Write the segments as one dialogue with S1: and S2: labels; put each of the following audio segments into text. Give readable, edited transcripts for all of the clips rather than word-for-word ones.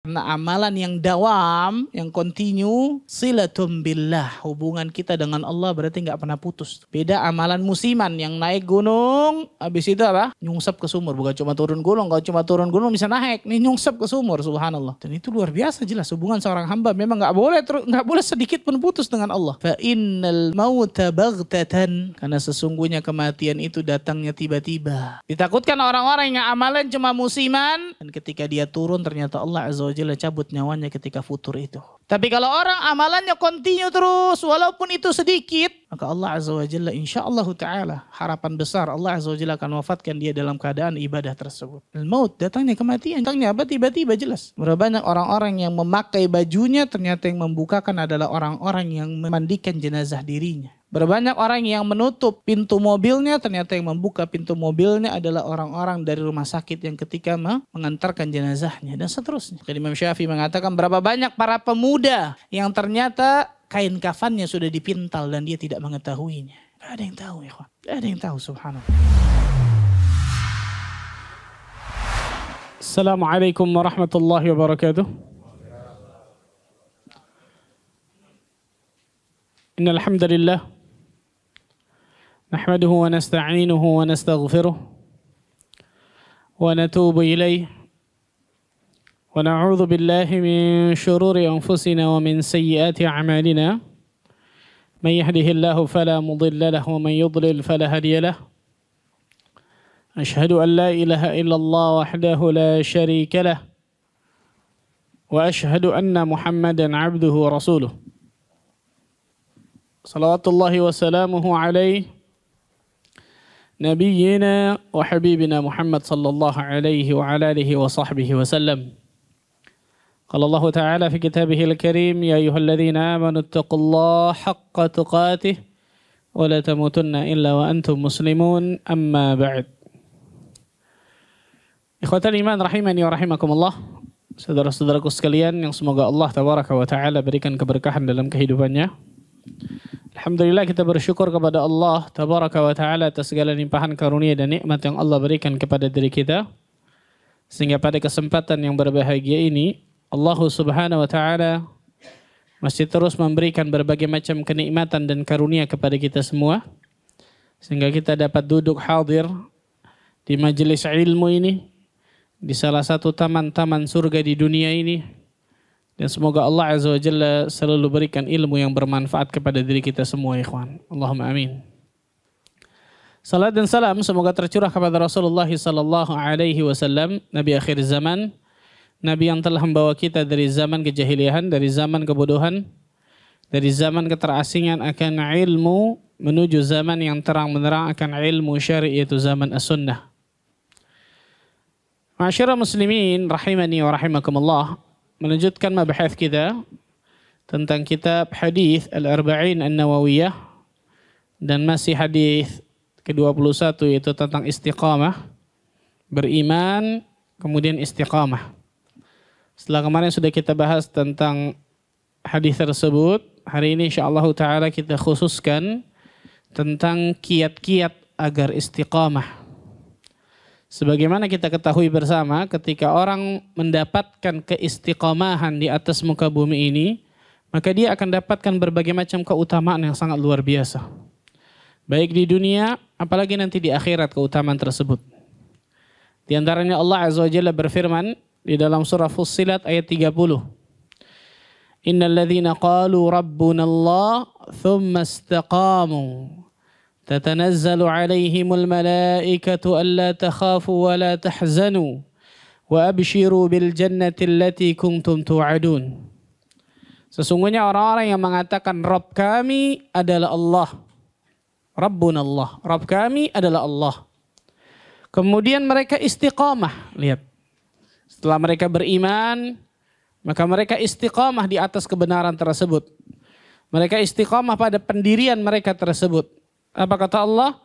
S1: Karena amalan yang dawam, yang continue, silatum billah, hubungan kita dengan Allah berarti nggak pernah putus. Beda amalan musiman yang naik gunung, habis itu apa? Nyungsep ke sumur, bukan cuma turun gunung. Kalau cuma turun gunung bisa naik, nih nyungsep ke sumur, subhanallah. Dan itu luar biasa jelas hubungan seorang hamba memang nggak boleh sedikit pun putus dengan Allah. Fa innal mauta baghtatan, karena sesungguhnya kematian itu datangnya tiba-tiba. Ditakutkan orang-orang yang amalan cuma musiman, dan ketika dia turun ternyata Allah Azza wa Jalla cabut nyawanya ketika futur itu. Tapi kalau orang amalannya continue terus walaupun itu sedikit, maka Allah Azza wa Jalla insyaallah ta'ala, harapan besar Allah Azza wa Jalla akan wafatkan dia dalam keadaan ibadah tersebut. Al-maut, datangnya kematian. Datangnya apa? Tiba-tiba jelas. Berapa banyak orang-orang yang memakai bajunya ternyata yang membukakan adalah orang-orang yang memandikan jenazah dirinya. Berbanyak orang yang menutup pintu mobilnya, ternyata yang membuka pintu mobilnya adalah orang-orang dari rumah sakit yang ketika mengantarkan jenazahnya dan seterusnya. Imam Syafi'i mengatakan berapa banyak para pemuda yang ternyata kain kafannya sudah dipintal dan dia tidak mengetahuinya. Gak ada yang tahu ya kawan. Gak ada yang tahu, subhanallah. Assalamualaikum warahmatullahi wabarakatuh. Innal hamdalillah nahmaduhu wa nasta'inuhu wa nastaghfiruh wa natubu ilayh wa na'udzu billahi min shururi anfusina wa min sayyiati a'malina may yahdihillahu fala mudilla lahu wa man yudlil fala hadiya lahu ashhadu an la ilaha illallah wahdahu la sharika lahu wa ashhadu anna Muhammadan 'abduhu wa rasuluh salawatullahi wa salamuhu alaihi nabiyyina wa habibina Muhammad sallallahu alaihi wa ala alihi wa sahbihi wa sallam. Qala Allah Ta'ala fi kitabihil karim, ya ayyuhalladzina amanu ittaqullaha haqqa tuqatih wa la tamutunna illa wa antum muslimun, amma ba'd. Ikhwatal iman rahimani wa rahimakumullah. Saudara-saudaraku sekalian yang semoga Allah Tabaraka wa Ta'ala berikan keberkahan dalam kehidupannya. Alhamdulillah kita bersyukur kepada Allah Tabaraka wa Ta'ala atas segala limpahan karunia dan nikmat yang Allah berikan kepada diri kita. Sehingga pada kesempatan yang berbahagia ini Allah Subhanahu wa Ta'ala masih terus memberikan berbagai macam kenikmatan dan karunia kepada kita semua. Sehingga kita dapat duduk hadir di majelis ilmu ini, di salah satu taman-taman surga di dunia ini. Dan semoga Allah Azza wa Jalla selalu berikan ilmu yang bermanfaat kepada diri kita semua, ikhwan. Allahumma amin. Salat dan salam semoga tercurah kepada Rasulullah sallallahu alaihi wasallam, Nabi akhir zaman, Nabi yang telah membawa kita dari zaman kejahiliahan, dari zaman kebodohan, dari zaman keterasingan akan ilmu menuju zaman yang terang menerang akan ilmu syar'i, yaitu zaman as-sunnah. Ma'asyiral muslimin rahimani wa rahimakumullah. Melanjutkan mabahas kita tentang kitab hadis Al-Arba'in An-Nawawiyah dan masih hadis ke-21 yaitu tentang istiqamah, beriman kemudian istiqamah. Setelah kemarin sudah kita bahas tentang hadis tersebut, hari ini insyaallah taala kita khususkan tentang kiat-kiat agar istiqamah. Sebagaimana kita ketahui bersama, ketika orang mendapatkan keistiqomahan di atas muka bumi ini, maka dia akan dapatkan berbagai macam keutamaan yang sangat luar biasa. Baik di dunia, apalagi nanti di akhirat keutamaan tersebut. Di antaranya Allah Azza wa Jalla berfirman di dalam surah Fussilat ayat 30. Innal ladzina qalu rabbuna Allah thumma istaqamu تتنزل عليهم الملائكة ألا تخافوا ولا تحزنوا وأبشروا بالجنة التي كنتم توعدون. Sesungguhnya orang-orang yang mengatakan Rabb kami adalah Allah, Rabbuna Allah, Rabb kami adalah Allah. Kemudian mereka istiqamah, lihat. Setelah mereka beriman, maka mereka istiqamah di atas kebenaran tersebut. Mereka istiqamah pada pendirian mereka tersebut. Apa kata Allah?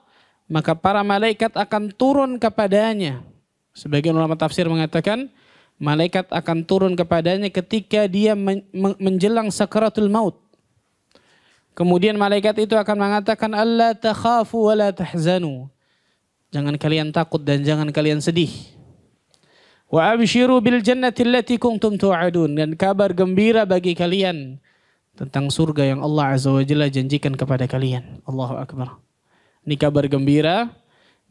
S1: Maka para malaikat akan turun kepadanya. Sebagian ulama tafsir mengatakan malaikat akan turun kepadanya ketika dia menjelang sakaratul maut. Kemudian malaikat itu akan mengatakan alla takhafu wa la tahzanu. Jangan kalian takut dan jangan kalian sedih. Wa abshiru bil jannati allati kuntum tu'adun, dan kabar gembira bagi kalian tentang surga yang Allah Azza wa Jalla janjikan kepada kalian. Allahu Akbar. Ini kabar gembira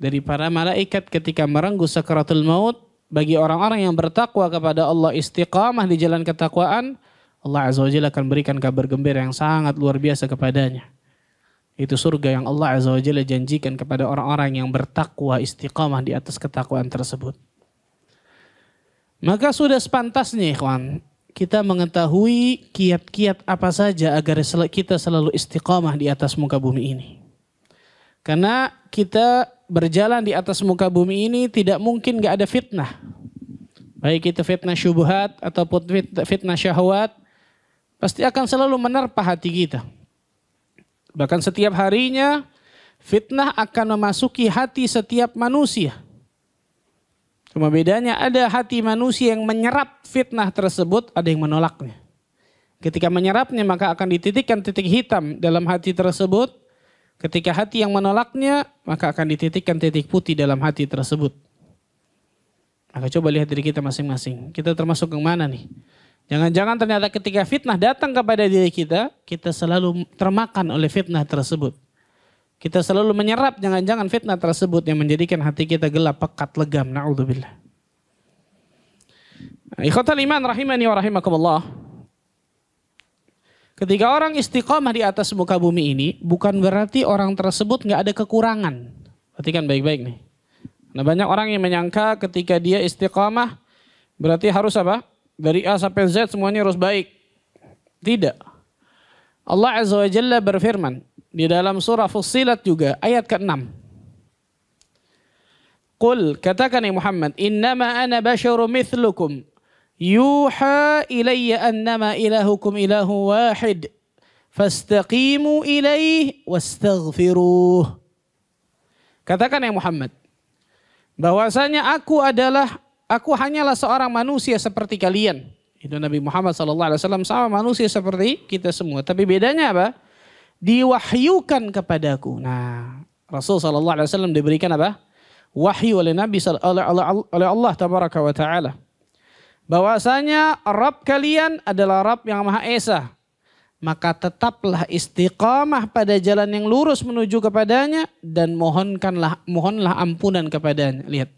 S1: dari para malaikat ketika merenggut sakaratul maut bagi orang-orang yang bertakwa kepada Allah, istiqamah di jalan ketakwaan. Allah Azza wa Jalla akan berikan kabar gembira yang sangat luar biasa kepadanya. Itu surga yang Allah Azza wa Jalla janjikan kepada orang-orang yang bertakwa, istiqamah di atas ketakwaan tersebut. Maka sudah sepantasnya ikhwan, kita mengetahui kiat-kiat apa saja agar kita selalu istiqamah di atas muka bumi ini. Karena kita berjalan di atas muka bumi ini tidak mungkin gak ada fitnah. Baik itu fitnah syubhat ataupun fitnah syahwat, pasti akan selalu menerpa hati kita. Bahkan setiap harinya fitnah akan memasuki hati setiap manusia. Cuma bedanya ada hati manusia yang menyerap fitnah tersebut, ada yang menolaknya. Ketika menyerapnya maka akan dititikkan titik hitam dalam hati tersebut. Ketika hati yang menolaknya maka akan dititikkan titik putih dalam hati tersebut. Maka coba lihat diri kita masing-masing. Kita termasuk yang mana nih? Jangan-jangan ternyata ketika fitnah datang kepada diri kita, kita selalu termakan oleh fitnah tersebut. Kita selalu menyerap jangan-jangan fitnah tersebut yang menjadikan hati kita gelap, pekat, legam. Na'udzubillah. Ikhwatal iman rahimani wa rahimakumullah. Ketika orang istiqamah di atas muka bumi ini, bukan berarti orang tersebut nggak ada kekurangan. Perhatikan baik-baik nih. Nah, banyak orang yang menyangka ketika dia istiqamah berarti harus apa? Dari A sampai Z semuanya harus baik. Tidak. Allah Azza wa Jalla berfirman di dalam surah Fussilat juga ayat ke-6. Qul, katakan ya Muhammad, innama ana basyarum mithlukum yuha ilayya annama ilahukum ilahu wahid fastaqimu ilaih wastaghfiruh. Katakan ya Muhammad, bahwasanya aku hanyalah seorang manusia seperti kalian. Itu Nabi Muhammad SAW sama manusia seperti kita semua. Tapi bedanya apa? Diwahyukan kepadaku. Nah, Rasul SAW diberikan apa? Wahyu oleh Nabi oleh Allah Tabaraka wa Ta'ala. Bahwasanya Rabb kalian adalah Rabb yang Maha Esa. Maka tetaplah istiqamah pada jalan yang lurus menuju kepadanya dan mohonlah ampunan kepadanya. Lihat.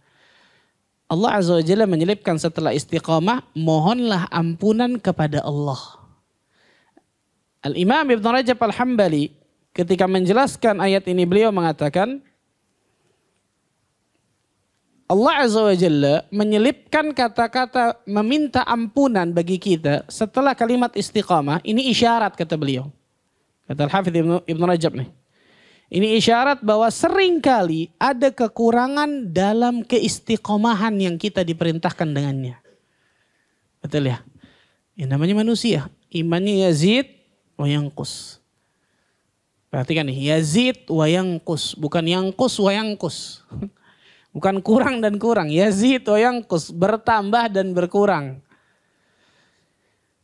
S1: Allah Azza wa Jalla menyelipkan setelah istiqamah, mohonlah ampunan kepada Allah. Al-Imam Ibn Rajab Al-Hambali ketika menjelaskan ayat ini beliau mengatakan, Allah Azza wa Jalla menyelipkan kata-kata meminta ampunan bagi kita setelah kalimat istiqamah, ini isyarat kata beliau. Kata Al-Hafidh Ibn Rajab nih. Ini isyarat bahwa seringkali ada kekurangan dalam keistiqomahan yang kita diperintahkan dengannya. Betul ya? Yang namanya manusia. Imannya yazid wa yanqus. Perhatikan nih. Yazid wa yanqus. Bukan yanqus wa yanqus. Bukan kurang dan kurang. Yazid wa yanqus. Bertambah dan berkurang.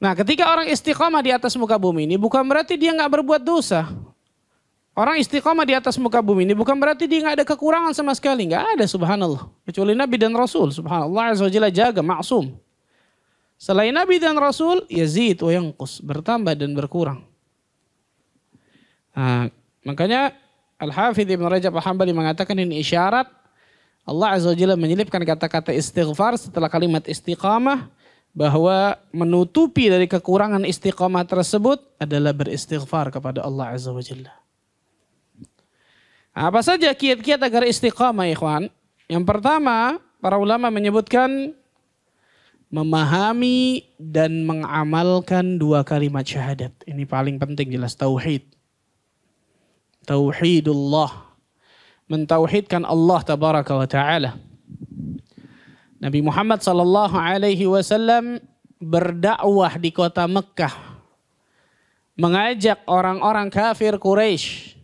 S1: Nah, ketika orang istiqomah di atas muka bumi ini bukan berarti dia nggak berbuat dosa. Orang istiqomah di atas muka bumi ini bukan berarti dia nggak ada kekurangan sama sekali. Nggak ada, subhanallah. Kecuali Nabi dan Rasul, subhanallah Azza wa Jalla jaga, maksum. Selain Nabi dan Rasul, yazid wa yanqus, bertambah dan berkurang. Nah, makanya Al-Hafidh Ibn Rajab Al-Hambali mengatakan ini isyarat Allah Azza wa Jalla menyelipkan kata-kata istighfar setelah kalimat istiqamah, bahwa menutupi dari kekurangan istiqamah tersebut adalah beristighfar kepada Allah Azza wa Jalla. Apa saja kiat-kiat agar istiqamah, ikhwan? Yang pertama, para ulama menyebutkan memahami dan mengamalkan dua kalimat syahadat. Ini paling penting jelas, tauhid. Tauhidullah. Mentauhidkan Allah Tabaraka wa Ta'ala. Nabi Muhammad SAW berdakwah di kota Mekkah. Mengajak orang-orang kafir Quraisy,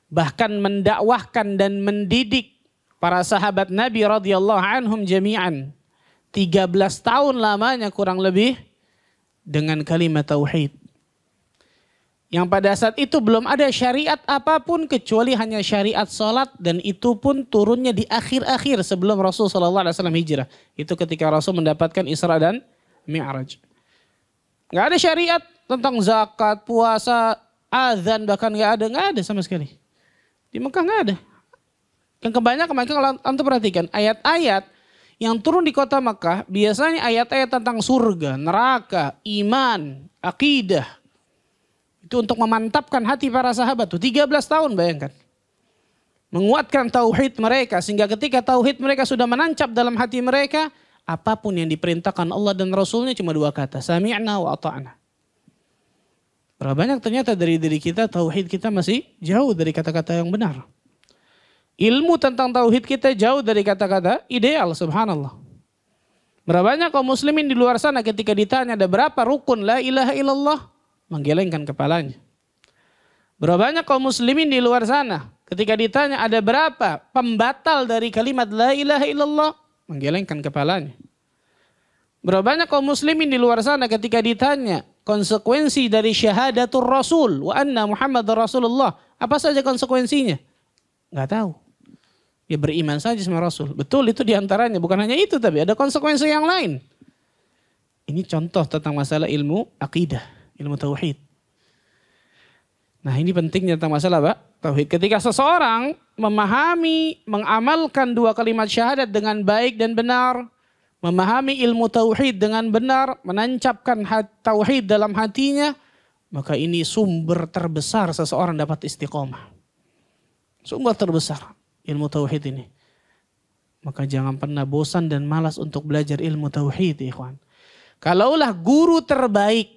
S1: bahkan mendakwahkan dan mendidik para sahabat Nabi radhiyallahu anhum jami'an. 13 tahun lamanya kurang lebih dengan kalimat tauhid. Yang pada saat itu belum ada syariat apapun kecuali hanya syariat salat, dan itu pun turunnya di akhir-akhir sebelum Rasul sallallahu alaihi wasallam hijrah. Itu ketika Rasul mendapatkan Isra dan Mi'raj. Enggak ada syariat tentang zakat, puasa, azan, bahkan enggak ada sama sekali. Di Mekah enggak ada. Yang kebanyakan kalau antum perhatikan ayat-ayat yang turun di kota Mekah biasanya ayat-ayat tentang surga, neraka, iman, akidah. Itu untuk memantapkan hati para sahabat tuh 13 tahun, bayangkan. Menguatkan tauhid mereka sehingga ketika tauhid mereka sudah menancap dalam hati mereka, apapun yang diperintahkan Allah dan Rasulnya cuma 2 kata, sami'na wa ata'na. Berapa banyak ternyata dari diri kita tauhid kita masih jauh dari kata-kata yang benar. Ilmu tentang tauhid kita jauh dari kata-kata ideal, subhanallah. Berapa banyak kaum muslimin di luar sana ketika ditanya ada berapa rukun la ilaha illallah, menggelengkan kepalanya. Berapa banyak kaum muslimin di luar sana ketika ditanya ada berapa pembatal dari kalimat la ilaha illallah, menggelengkan kepalanya. Berapa banyak kaum muslimin di luar sana ketika ditanya konsekuensi dari syahadatul rasul wa anna muhammadar rasulullah, apa saja konsekuensinya? Nggak tahu. Ya beriman saja sama Rasul. Betul, itu diantaranya. Bukan hanya itu, tapi ada konsekuensi yang lain. Ini contoh tentang masalah ilmu akidah, ilmu tauhid. Nah, ini pentingnya tentang masalah apa? Tauhid. Ketika seseorang memahami, mengamalkan 2 kalimat syahadat dengan baik dan benar, memahami ilmu tauhid dengan benar, menancapkan tauhid dalam hatinya, maka ini sumber terbesar seseorang dapat istiqomah. Sumber terbesar ilmu tauhid ini. Maka jangan pernah bosan dan malas untuk belajar ilmu tauhid, ikhwan. Kalaulah guru terbaik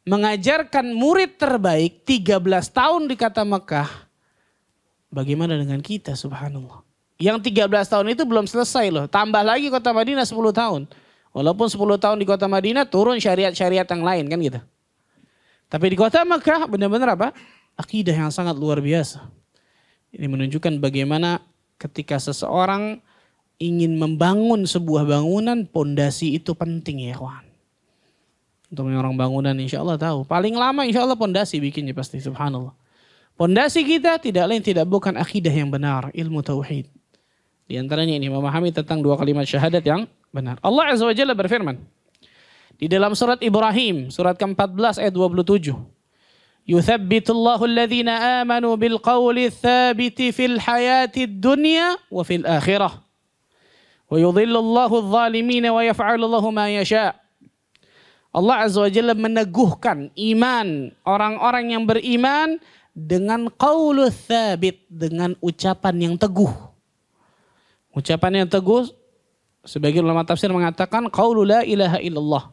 S1: mengajarkan murid terbaik 13 tahun di kota Mekah, bagaimana dengan kita, subhanallah. Yang 13 tahun itu belum selesai loh. Tambah lagi kota Madinah 10 tahun. Walaupun 10 tahun di kota Madinah turun syariat-syariat yang lain kan gitu. Tapi di kota Mekah benar-benar apa? Akidah yang sangat luar biasa. Ini menunjukkan bagaimana ketika seseorang ingin membangun sebuah bangunan, pondasi itu penting ya kawan. Untuk orang bangunan insya Allah tahu. Paling lama insya Allah pondasi bikinnya pasti, subhanallah. Pondasi kita tidak lain tidak bukan akidah yang benar, ilmu tauhid. Di antaranya ini memahami tentang 2 kalimat syahadat yang benar. Allah Azza wa Jalla berfirman di dalam surat Ibrahim, surat ke-14 ayat 27. Yuthabbitullahu alladhina amanu bilqawli thabiti fil hayati dunya wa fil akhirah. Wa yudhillullahu adh-dhalimina wa yaf'alullahu ma yasha'. Allah Azza wa Jalla meneguhkan iman orang-orang yang beriman dengan qaulu thabit, dengan ucapan yang teguh. Ucapan yang teguh, sebagian ulama tafsir mengatakan qaulu la ilaha illallah.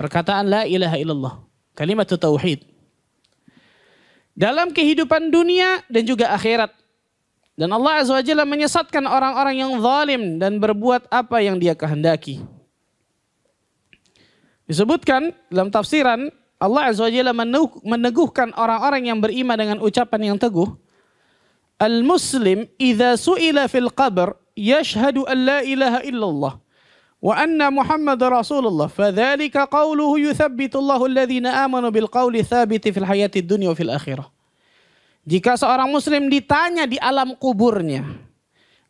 S1: Perkataan la ilaha illallah. Kalimat tauhid. Dalam kehidupan dunia dan juga akhirat. Dan Allah Azza wa Jalla menyesatkan orang-orang yang zalim dan berbuat apa yang dia kehendaki. Disebutkan dalam tafsiran, Allah Azza wa Jalla meneguhkan orang-orang yang beriman dengan ucapan yang teguh. Al-Muslim idza su'ila fil qabr yashhadu an la ilaha illallah wa anna Muhammad Rasulullah fadzalika qawluhu yuthabbitullahu alladhina amanu bil qawli thabiti fil hayati dunya wa fil akhirah. Jika seorang muslim ditanya di alam kuburnya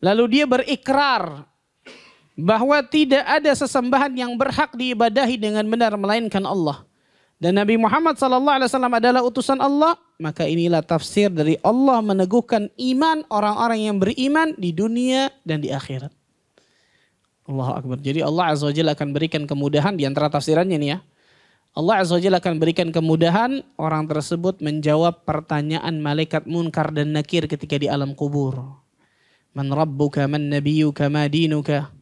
S1: lalu dia berikrar bahwa tidak ada sesembahan yang berhak diibadahi dengan benar melainkan Allah dan Nabi Muhammad SAW adalah utusan Allah, maka inilah tafsir dari Allah meneguhkan iman orang-orang yang beriman di dunia dan di akhirat. Allahu Akbar. Jadi Allah Azza wa Jalla akan berikan kemudahan di antara tafsirannya nih ya. Allah Azza wa Jalla akan berikan kemudahan orang tersebut menjawab pertanyaan malaikat munkar dan nakir ketika di alam kubur. Man rabbuka, man nabiyuka, ma dinuka.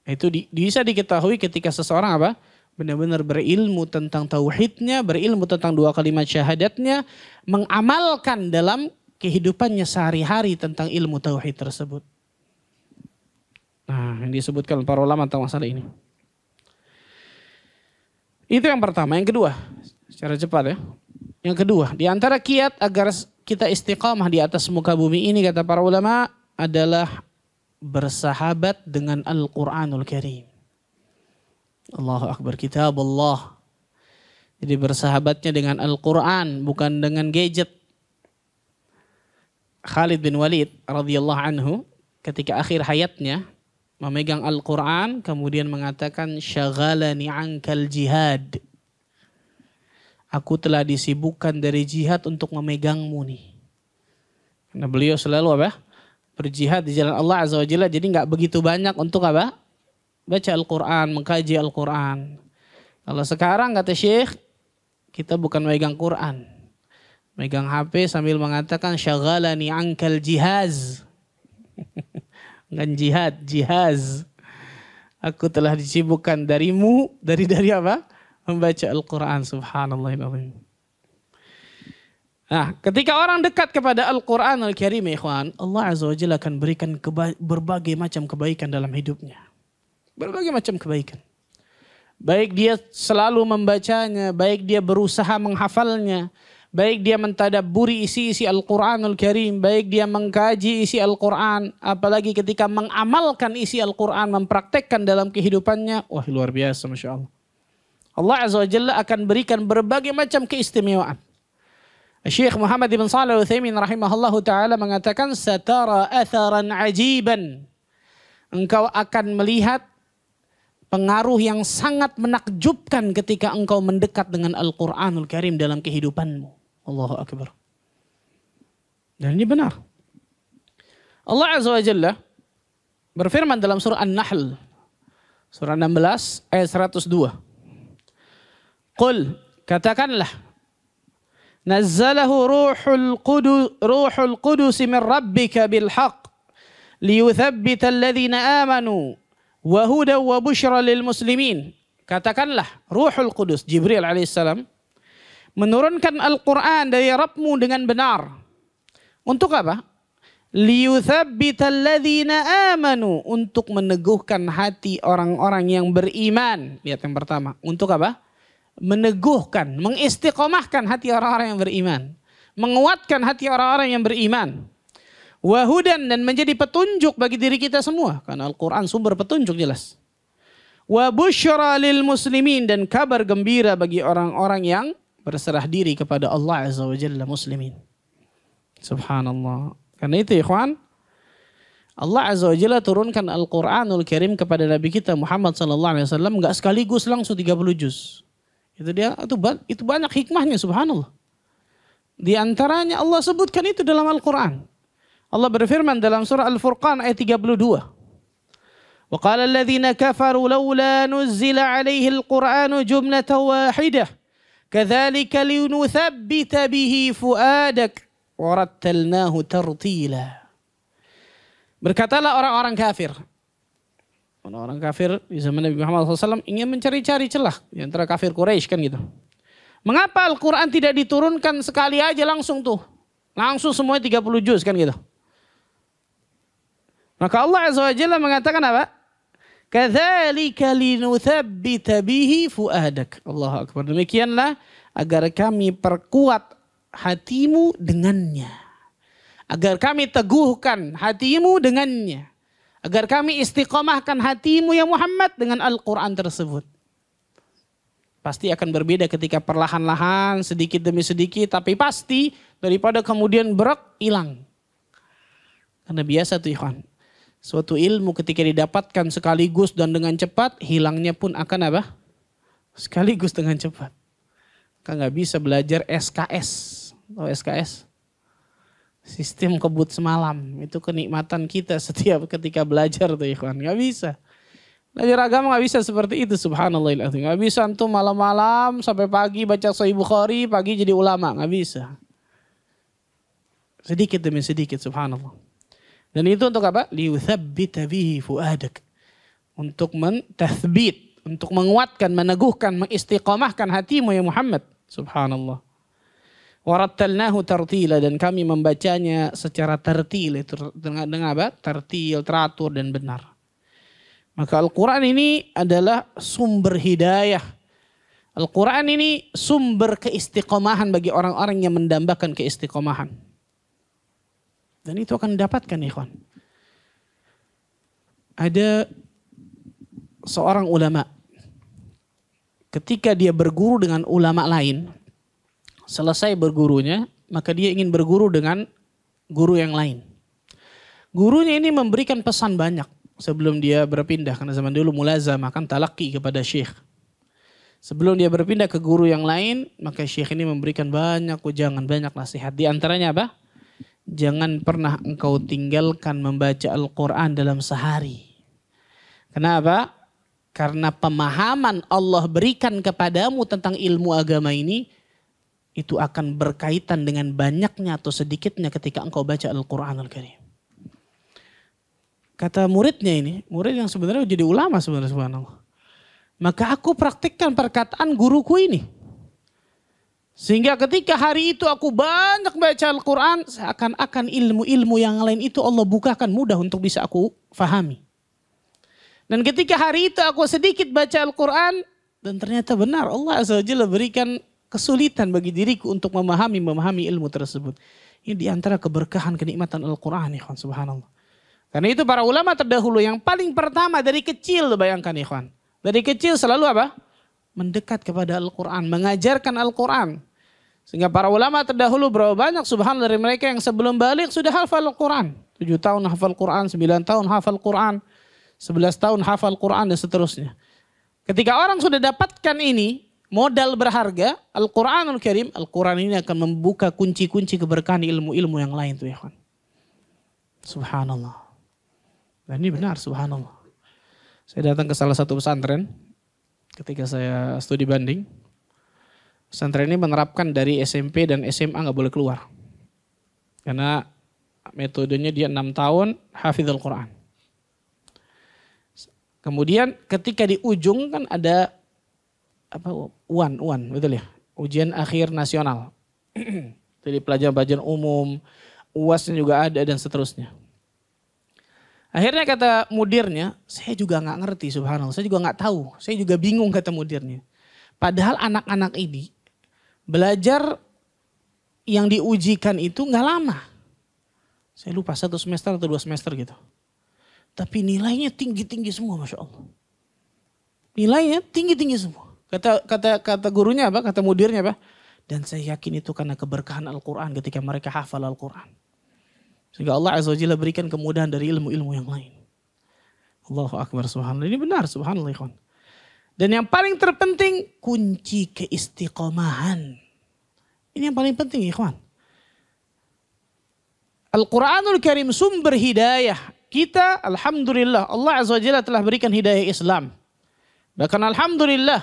S1: Itu bisa diketahui ketika seseorang apa? Benar-benar berilmu tentang tauhidnya, berilmu tentang 2 kalimat syahadatnya, mengamalkan dalam kehidupannya sehari-hari tentang ilmu tauhid tersebut. Nah, yang disebutkan para ulama tentang masalah ini. Itu yang pertama. Yang kedua, secara cepat ya. Yang kedua, di antara kiat agar kita istiqamah di atas muka bumi ini kata para ulama adalah bersahabat dengan Al-Quranul Karim. Allahu Akbar, kitab Allah. Jadi bersahabatnya dengan Al-Quran, bukan dengan gadget. Khalid bin Walid radhiyallahu anhu ketika akhir hayatnya memegang Al-Quran, kemudian mengatakan, syaghalani ankal jihad. Aku telah disibukkan dari jihad untuk memegangmu nih. Karena beliau selalu apa? Berjihad di jalan Allah Azza wa Jalla, jadi nggak begitu banyak untuk apa? Baca Al-Quran, mengkaji Al-Quran. Kalau sekarang kata Syekh, kita bukan megang Quran. Megang HP sambil mengatakan syaghalani ankal jihaz. Bukan jihad, jihaz. Aku telah disibukkan darimu, dari apa? Membaca Al-Quran, subhanallahirrahmanirrahim. Nah, ketika orang dekat kepada Al-Quran Al-Karim, ikhwan, Allah Azza wa Jalla akan berikan berbagai macam kebaikan dalam hidupnya. Berbagai macam kebaikan. Baik dia selalu membacanya, baik dia berusaha menghafalnya, baik dia mentadabburi isi-isi Al-Quranul Karim, baik dia mengkaji isi Al-Quran, apalagi ketika mengamalkan isi Al-Quran, mempraktekkan dalam kehidupannya, wah luar biasa, Masya Allah. Allah Azza wa Jalla akan berikan berbagai macam keistimewaan. Syekh Muhammad bin Shalih Al-Utsaimin rahimahullahu ta'ala mengatakan, satara atharan ajiban. Engkau akan melihat pengaruh yang sangat menakjubkan ketika engkau mendekat dengan Al-Quranul Karim dalam kehidupanmu. Allahu Akbar. Dan ini benar. Allah Azza wa Jalla berfirman dalam surah An-Nahl. Surah 16 ayat 102. Qul, katakanlah, nazzalahu ruhul qudus min rabbika bil haqq liyuthabbita alladhina amanu wa hudan wa busyra lil muslimin. Katakanlah, Ruhul Qudus, Jibril alaihissalam, menurunkan Al-Quran dari Rabbmu dengan benar. Untuk apa? Liyuthabbita alladhina amanu, untuk meneguhkan hati orang-orang yang beriman. Lihat yang pertama, untuk apa? Meneguhkan, mengistiqomahkan hati orang-orang yang beriman. Menguatkan hati orang-orang yang beriman. Wahudan, dan menjadi petunjuk bagi diri kita semua. Karena Al-Quran sumber petunjuk jelas. Wa busyra lil muslimin, dan kabar gembira bagi orang-orang yang berserah diri kepada Allah Azza wa Jalla, muslimin. Subhanallah. Karena itu ikhwan, Allah Azza wa Jalla turunkan Al-Quranul Karim kepada Nabi kita Muhammad sallallahu alaihi wasallam enggak sekaligus langsung 30 juz. Itu banyak hikmahnya, subhanallah. Di antaranya Allah sebutkan itu dalam Al-Quran. Allah berfirman dalam surah Al-Furqan ayat 32. Wa qala alladhina kafaru laula nuzzila alaihi al-Qur'anu jumlatan wahidah kadzalika linuthabbita bihi fuadak wa rattalnahu tartila. Berkatalah orang-orang kafir. Orang-orang kafir di zaman Nabi Muhammad SAW ingin mencari-cari celah di antara kafir Quraisy kan gitu. Mengapa Al-Quran tidak diturunkan sekali aja langsung tuh? Langsung semuanya 30 juz kan gitu. Maka Allah Azza wa Jalla mengatakan apa? Kadzalika linuthabbita bihi fuadak. Allahu Akbar. Demikianlah agar kami perkuat hatimu dengannya. Agar kami teguhkan hatimu dengannya. Agar kami istiqomahkan hatimu ya Muhammad dengan Al-Quran tersebut. Pasti akan berbeda ketika perlahan-lahan, sedikit demi sedikit, tapi pasti daripada kemudian berak, hilang. Karena biasa tuh ikhwan. Suatu ilmu ketika didapatkan sekaligus dan dengan cepat, hilangnya pun akan apa? Sekaligus dengan cepat. Kan gak bisa belajar SKS. Tahu SKS? Sistem kebut semalam. Itu kenikmatan kita setiap ketika belajar tuh ikhwan. Gak bisa. Belajar agama gak bisa seperti itu, subhanallahiladzim. Gak bisa antum malam-malam sampai pagi baca Sahih Bukhari, pagi jadi ulama. Gak bisa. Sedikit demi sedikit, subhanallah. Dan itu untuk apa? Liuthabbita bihi fuadak. Untuk mentathbit, untuk menguatkan, meneguhkan, mengistiqamahkan hatimu ya Muhammad. Subhanallah. Warattalnahu tartila, dan kami membacanya secara tartil, itu dengan apa? Tartil, teratur dan benar. Maka Al-Quran ini adalah sumber hidayah. Al-Quran ini sumber keistiqomahan bagi orang-orang yang mendambakan keistiqomahan. Dan itu akan didapatkan ikhwan. Ada seorang ulama ketika dia berguru dengan ulama lain, selesai bergurunya, maka dia ingin berguru dengan guru yang lain. Gurunya ini memberikan pesan banyak sebelum dia berpindah, karena zaman dulu mulazamah kan talaqi kepada syekh. Sebelum dia berpindah ke guru yang lain, maka syekh ini memberikan banyak ujangan, banyak nasihat. Di antaranya apa? Jangan pernah engkau tinggalkan membaca Al-Quran dalam sehari. Kenapa? Karena pemahaman Allah berikan kepadamu tentang ilmu agama ini, itu akan berkaitan dengan banyaknya atau sedikitnya ketika engkau baca Al-Quran Al-Karim. Kata muridnya ini, murid yang sebenarnya jadi ulama sebenarnya, subhanallah. Maka aku praktikkan perkataan guruku ini. Sehingga ketika hari itu aku banyak baca Al-Quran, seakan-akan ilmu-ilmu yang lain itu Allah bukakan mudah untuk bisa aku fahami. Dan ketika hari itu aku sedikit baca Al-Quran, dan ternyata benar Allah Azza wa Jalla berikan kesulitan bagi diriku untuk memahami ilmu tersebut. Ini diantara keberkahan kenikmatan Al-Quran, ikhwan, subhanallah. Karena itu para ulama terdahulu yang paling pertama dari kecil, bayangkan ikhwan. Dari kecil selalu apa? Mendekat kepada Al-Quran, mengajarkan Al-Quran. Sehingga para ulama terdahulu berapa banyak subhanallah dari mereka yang sebelum balik sudah hafal Al-Quran. 7 tahun hafal Quran, 9 tahun hafal Quran, 11 tahun hafal Quran dan seterusnya. Ketika orang sudah dapatkan ini, modal berharga, Al-Quranul Karim, Al-Quran ini akan membuka kunci-kunci keberkahan ilmu-ilmu yang lain tuh ya kan. Subhanallah. Dan ini benar, subhanallah. Saya datang ke salah satu pesantren ketika saya studi banding. Pesantren ini menerapkan dari SMP dan SMA nggak boleh keluar. Karena metodenya dia 6 tahun hafizul Quran. Kemudian ketika di ujung kan ada apa UAN, betul ya? Ujian akhir nasional. Jadi pelajaran umum, UASnya juga ada dan seterusnya. Akhirnya kata mudirnya, saya juga nggak ngerti subhanallah, saya juga nggak tahu, saya juga bingung kata mudirnya. Padahal anak-anak ini belajar yang diujikan itu nggak lama. Saya lupa 1 semester atau 2 semester gitu. Tapi nilainya tinggi-tinggi semua, Masya Allah. Nilainya tinggi-tinggi semua. Kata gurunya apa? Kata mudirnya apa? Dan saya yakin itu karena keberkahan Al-Quran ketika mereka hafal Al-Quran. Sehingga Allah Azza wa Jalla berikan kemudahan dari ilmu-ilmu yang lain. Allahu Akbar, subhanallah. Ini benar, subhanallah. Ikhwan. Dan yang paling terpenting, kunci keistiqomahan. Ini yang paling penting, ikhwan. Al-Quranul Karim sumber hidayah. Kita, alhamdulillah, Allah Azza wa Jalla telah berikan hidayah Islam. Bahkan alhamdulillah,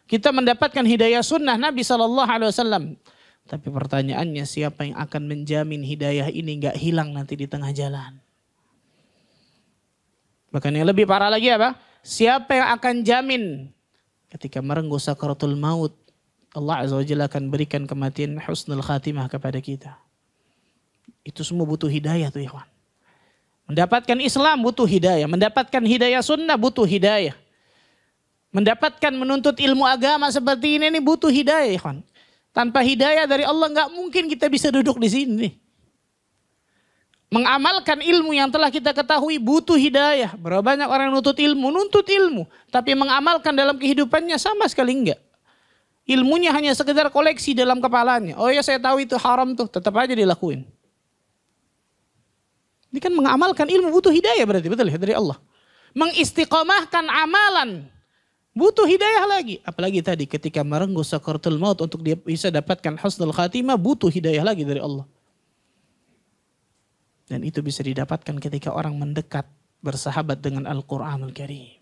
S1: kita mendapatkan hidayah sunnah Nabi SAW. Tapi pertanyaannya, siapa yang akan menjamin hidayah ini gak hilang nanti di tengah jalan? Bahkan yang lebih parah lagi apa? Siapa yang akan jamin ketika merenggut sakaratul maut, Allah Azza wa Jalla akan berikan kematian husnul khatimah kepada kita. Itu semua butuh hidayah tuh ikhwan. Mendapatkan Islam butuh hidayah. Mendapatkan hidayah sunnah butuh hidayah. Mendapatkan menuntut ilmu agama seperti ini butuh hidayah ikhwan. Tanpa hidayah dari Allah gak mungkin kita bisa duduk di sini. Mengamalkan ilmu yang telah kita ketahui butuh hidayah. Berapa banyak orang yang nuntut ilmu. Tapi mengamalkan dalam kehidupannya sama sekali enggak. Ilmunya hanya sekedar koleksi dalam kepalanya. Oh ya saya tahu itu haram tuh, tetap aja dilakuin. Ini kan mengamalkan ilmu butuh hidayah berarti, betul ya dari Allah. Mengistiqomahkan amalan butuh hidayah lagi. Apalagi tadi ketika merenggut sakaratul maut untuk dia bisa dapatkan husnul khatimah butuh hidayah lagi dari Allah. Dan itu bisa didapatkan ketika orang mendekat bersahabat dengan Al-Quranul Karim.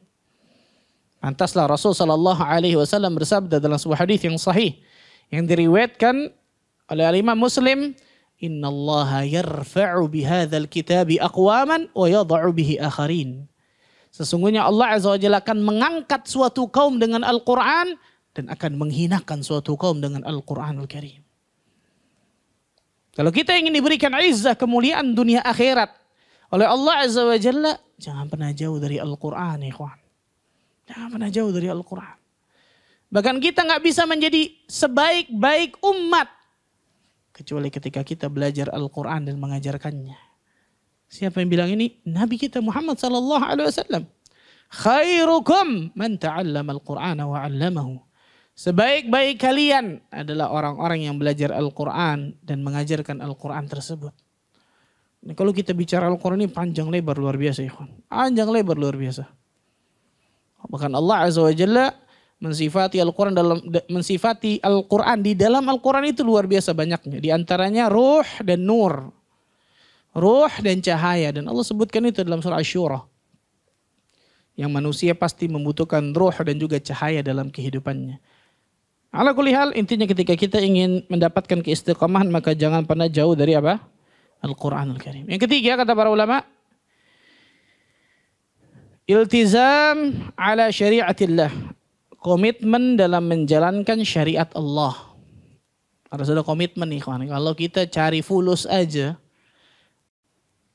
S1: Pantaslah Rasul sallallahu alaihi wasallam bersabda dalam sebuah hadis yang sahih yang diriwayatkan oleh Imam Muslim, "Innallaha yarfa'u bihadzal kitabi aqwaman wa yadh'u bihi akharin." Sesungguhnya Allah Azza wa Jalla akan mengangkat suatu kaum dengan Al-Quran dan akan menghinakan suatu kaum dengan Al-Quranul Karim. Kalau kita ingin diberikan izzah kemuliaan dunia akhirat oleh Allah Azza wa Jalla, jangan pernah jauh dari Al-Quran, ikhwan. Jangan pernah jauh dari Al-Quran. Bahkan kita nggak bisa menjadi sebaik-baik umat kecuali ketika kita belajar Al-Quran dan mengajarkannya. Siapa yang bilang ini? Nabi kita Muhammad sallallahu alaihi wasallam. Khairukum man ta'allama al-Qur'ana wa 'allamahu. Sebaik-baik kalian adalah orang-orang yang belajar Al-Quran dan mengajarkan Al-Quran tersebut. Nah, kalau kita bicara Al-Quran ini panjang lebar luar biasa ya. Panjang lebar luar biasa. Bahkan Allah Azza wa Jalla mensifati Al-Quran di dalam Al-Quran itu luar biasa banyaknya. Di antaranya ruh dan nur. Ruh dan cahaya. Dan Allah sebutkan itu dalam surah Asy-Syura. Yang manusia pasti membutuhkan ruh dan juga cahaya dalam kehidupannya. Ala kulli hal, intinya ketika kita ingin mendapatkan keistiqomahan maka jangan pernah jauh dari apa? Al-Quranul Karim. Yang ketiga kata para ulama, iltizam ala syariatillah. Komitmen dalam menjalankan syariat Allah. Harus ada komitmen nih kawan. Kalau kita cari fulus aja,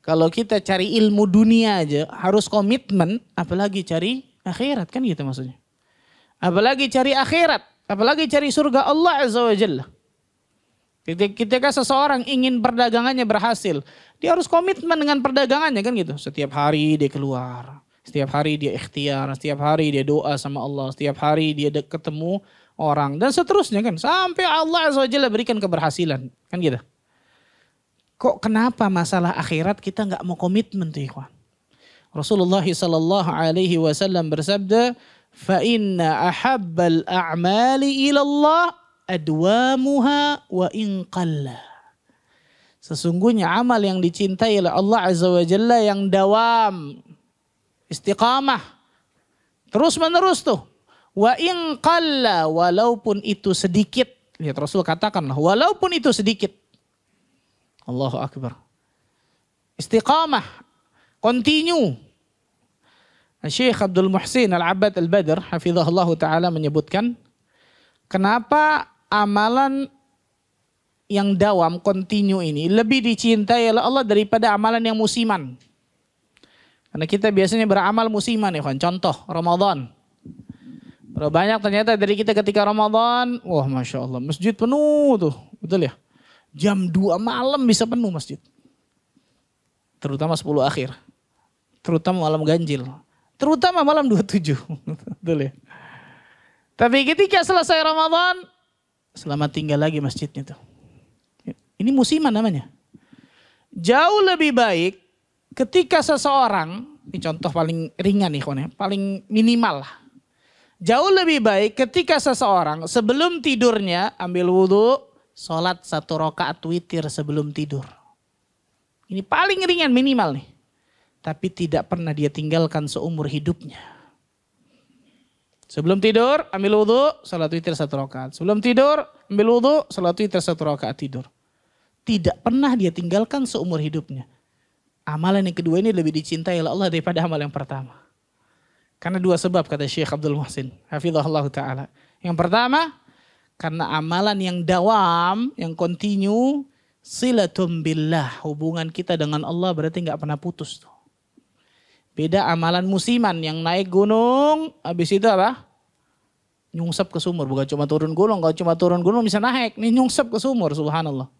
S1: kalau kita cari ilmu dunia aja harus komitmen, apalagi cari akhirat, kan gitu maksudnya. Apalagi cari akhirat. Apalagi cari surga Allah Azza wa Jalla. Ketika seseorang ingin perdagangannya berhasil, dia harus komitmen dengan perdagangannya kan gitu. Setiap hari dia keluar, setiap hari dia ikhtiar, setiap hari dia doa sama Allah, setiap hari dia ketemu orang dan seterusnya kan. Sampai Allah Azza wa Jalla berikan keberhasilan, kan gitu. Kok kenapa masalah akhirat kita nggak mau komitmen tuh ikhwan? Rasulullah sallallahu alaihi wasallam bersabda, fa inna ahabbal a'mali ilallah adwamuha wa in qalla. Sesungguhnya amal yang dicintai oleh Allah Azza wa Jalla yang dawam, istiqamah, terus menerus tuh. Wa in qalla, walaupun itu sedikit. Lihat Rasul katakanlah, walaupun itu sedikit. Allahu Akbar. Istiqamah, continue. Syekh Abdul Muhsin Al-Abbad Al-Badr hafizahullah ta'ala menyebutkan, kenapa amalan yang dawam, continue ini lebih dicintai oleh Allah daripada amalan yang musiman. Karena kita biasanya beramal musiman ya kan. Contoh Ramadan. Berapa banyak ternyata dari kita ketika Ramadan, wah Masya Allah masjid penuh tuh. Betul ya? Jam 2 malam bisa penuh masjid. Terutama 10 akhir. Terutama malam ganjil. Terutama malam 27. Betul ya. Tapi ketika selesai Ramadan, selamat tinggal lagi masjidnya tuh. Ini musiman namanya. Jauh lebih baik ketika seseorang, ini contoh paling ringan nih kawan ya, paling minimal lah. Jauh lebih baik ketika seseorang sebelum tidurnya ambil wudhu, sholat 1 rakaat witir sebelum tidur. Ini paling ringan minimal nih. Tapi tidak pernah dia tinggalkan seumur hidupnya. Sebelum tidur, ambil wudhu, salat witir 1 rakaat. Sebelum tidur, ambil wudhu, salat witir 1 rakaat tidur. Tidak pernah dia tinggalkan seumur hidupnya. Amalan yang kedua ini lebih dicintai oleh Allah daripada amal yang pertama. Karena 2 sebab kata Syekh Abdul Muhsin. Hafizahullah ta'ala. Yang pertama, karena amalan yang dawam, yang continue, silatum billah. Hubungan kita dengan Allah berarti gak pernah putus tuh. Beda amalan musiman yang naik gunung, habis itu apa? Nyungsep ke sumur, bukan cuma turun gunung. Kalau cuma turun gunung bisa naik, ini nyungsep ke sumur, subhanallah.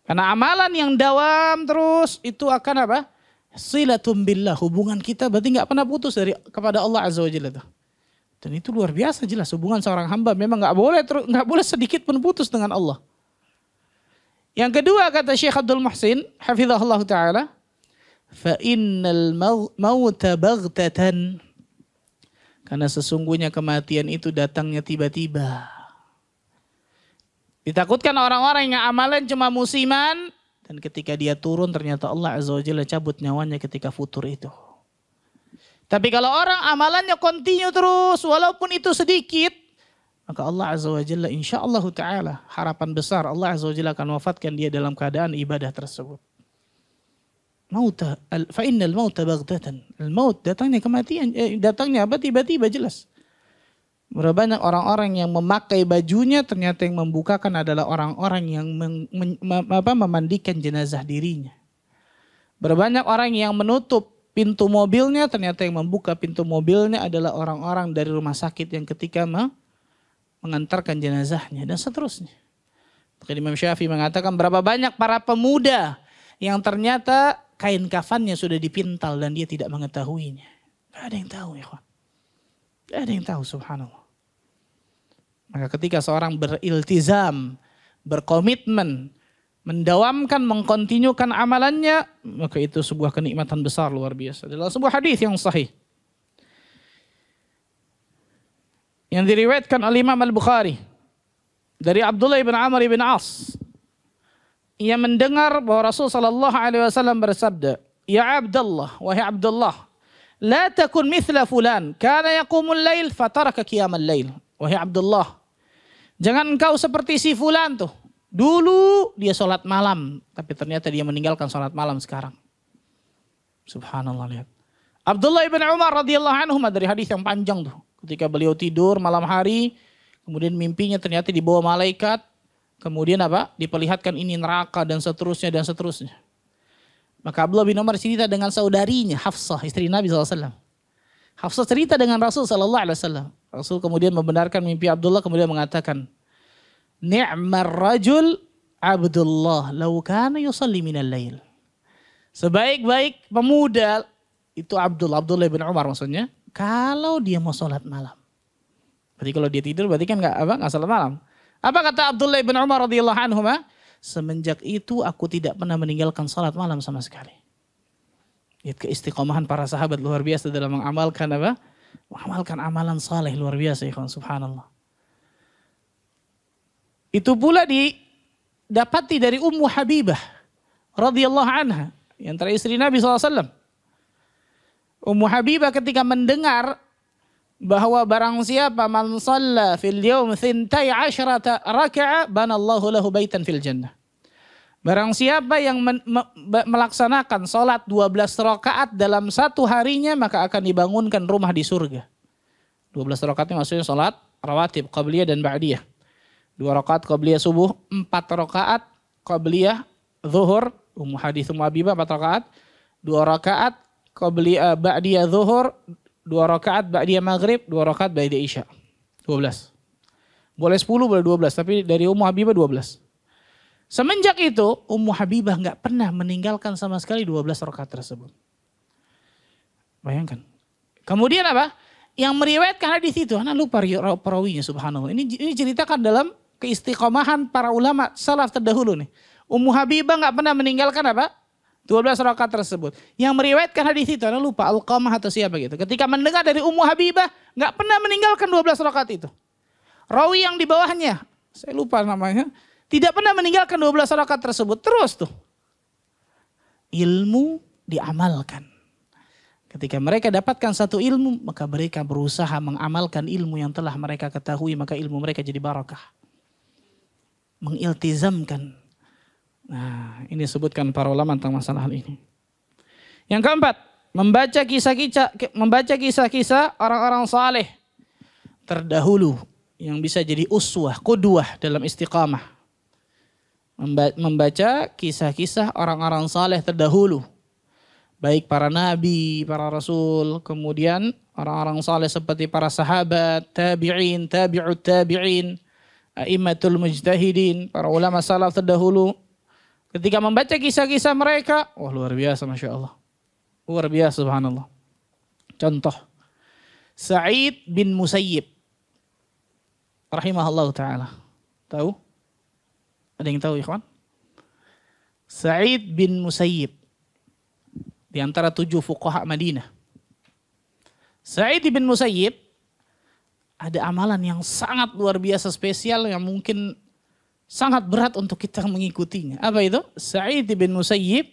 S1: Karena amalan yang dawam terus itu akan apa? Silatum billah, hubungan kita berarti nggak pernah putus kepada Allah Azza wa Jalla. Dan itu luar biasa jelas hubungan seorang hamba memang nggak boleh sedikit pun putus dengan Allah. Yang kedua kata Syekh Abdul Muhsin, hafizahullah taala, fa innal mauta baghtatan, karena sesungguhnya kematian itu datangnya tiba-tiba. Ditakutkan orang-orang yang amalan cuma musiman dan ketika dia turun ternyata Allah Azza wa Jalla cabut nyawanya ketika futur itu. Tapi kalau orang amalannya continue terus walaupun itu sedikit, maka Allah Azza wa Jalla insyaallah ta'ala harapan besar Allah Azza wa Jalla akan wafatkan dia dalam keadaan ibadah tersebut. Mauta fa innal mauta baghtatan. Al-maut datangnya kematian, datangnya apa tiba-tiba jelas. Berapa banyak orang-orang yang memakai bajunya ternyata yang membukakan adalah orang-orang yang memandikan jenazah dirinya. Berapa banyak orang yang menutup pintu mobilnya ternyata yang membuka pintu mobilnya adalah orang-orang dari rumah sakit yang ketika mengantarkan jenazahnya dan seterusnya. Maka Imam Syafi'i mengatakan berapa banyak para pemuda yang ternyata kain kafannya sudah dipintal dan dia tidak mengetahuinya. Gak ada yang tahu ya kawan. Gak ada yang tahu subhanallah. Maka ketika seorang beriltizam, berkomitmen, mendawamkan, mengkontinukan amalannya, maka itu sebuah kenikmatan besar luar biasa. Dalam sebuah hadis yang sahih yang diriwayatkan oleh Imam Al-Bukhari dari Abdullah bin Amr bin As, ia mendengar bahwa Rasul sallallahu alaihi wasallam bersabda, "Ya Abdullah, wahai Abdullah, la takun mithla fulan, kana yaqumul lail fataraka qiyamal lail." Wahai Abdullah, jangan engkau seperti si fulan tuh. Dulu dia sholat malam, tapi ternyata dia meninggalkan sholat malam sekarang. Subhanallah, lihat. Abdullah ibn Umar radhiyallahu anhu dari hadis yang panjang tuh. Ketika beliau tidur malam hari, kemudian mimpinya ternyata dibawa malaikat, kemudian apa? Diperlihatkan ini neraka dan seterusnya dan seterusnya. Maka Abdullah bin Umar cerita dengan saudarinya Hafsah, istri Nabi SAW. Hafsah cerita dengan Rasul SAW. Rasul kemudian membenarkan mimpi Abdullah, kemudian mengatakan, "Ni'mar rajul Abdullah, law kana yusalli minal lail." Sebaik-baik pemuda itu Abdullah bin Umar maksudnya, kalau dia mau sholat malam. Berarti kalau dia tidur berarti kan nggak sholat malam. Apa kata Abdullah bin Umar radhiyallahu anhu? Semenjak itu aku tidak pernah meninggalkan sholat malam sama sekali. Lihat keistiqomahan para sahabat luar biasa dalam mengamalkan apa? Mengamalkan amalan saleh luar biasa, ikhwan, subhanallah. Itu pula didapati dari Ummu Habibah radhiyallahu anha, yang antara istri Nabi SAW. Ummu Habibah ketika mendengar bahwa barang siapa man shalla fil yawm 12 raka'a banallahu lahu baitan fil jannah. Barang siapa yang melaksanakan salat 12 rakaat dalam satu harinya, maka akan dibangunkan rumah di surga. 12 rakaatnya maksudnya salat rawatib, qabliyah dan ba'diyah. 2 rakaat qabliyah subuh, 4 rakaat qabliyah zuhur, hadits Ummu Habibah 4 rakaat, 2 rakaat qabliyah ba'diyah zuhur, 2 rakaat ba'diyah maghrib, 2 rakaat ba'diyah isya. 12. Boleh 10, boleh 12, tapi dari Ummu Habibah 12. Semenjak itu Ummu Habibah enggak pernah meninggalkan sama sekali 12 rakaat tersebut. Bayangkan. Kemudian apa? Yang meriwayatkan hadis itu, anak lupa perawinya, subhanallah. Ini ceritakan dalam keistiqomahan para ulama salaf terdahulu nih. Ummu Habibah enggak pernah meninggalkan apa? 12 rakaat tersebut. Yang meriwayatkan hadis itu, anak lupa Alqamah atau siapa gitu. Ketika mendengar dari Ummu Habibah, enggak pernah meninggalkan 12 rakaat itu. Rawi yang di bawahnya, saya lupa namanya, tidak pernah meninggalkan 12 rakaat tersebut. Terus tuh. Ilmu diamalkan. Ketika mereka dapatkan satu ilmu, maka mereka berusaha mengamalkan ilmu yang telah mereka ketahui, maka ilmu mereka jadi barakah. Mengiltizamkan. Nah, ini disebutkan para ulama tentang masalah hal ini. Yang keempat, membaca kisah-kisah orang-orang saleh terdahulu yang bisa jadi uswah, qudwah dalam istiqamah. Membaca kisah-kisah orang-orang saleh terdahulu. Baik para nabi, para rasul, kemudian orang-orang saleh seperti para sahabat, tabi'in, tabi'ut tabi'in, a'immatul mujtahidin, para ulama salaf terdahulu. Ketika membaca kisah-kisah mereka, wah luar biasa, Masya Allah. Luar biasa, subhanallah. Contoh, Sa'id bin Musayyib, rahimahullah ta'ala. Tahu? Ada yang tahu, ikhwan? Sa'id bin Musayyib, di antara 7 fuqaha Madinah. Sa'id bin Musayyib ada amalan yang sangat luar biasa spesial yang mungkin sangat berat untuk kita mengikutinya. Apa itu? Sa'id bin Musayyib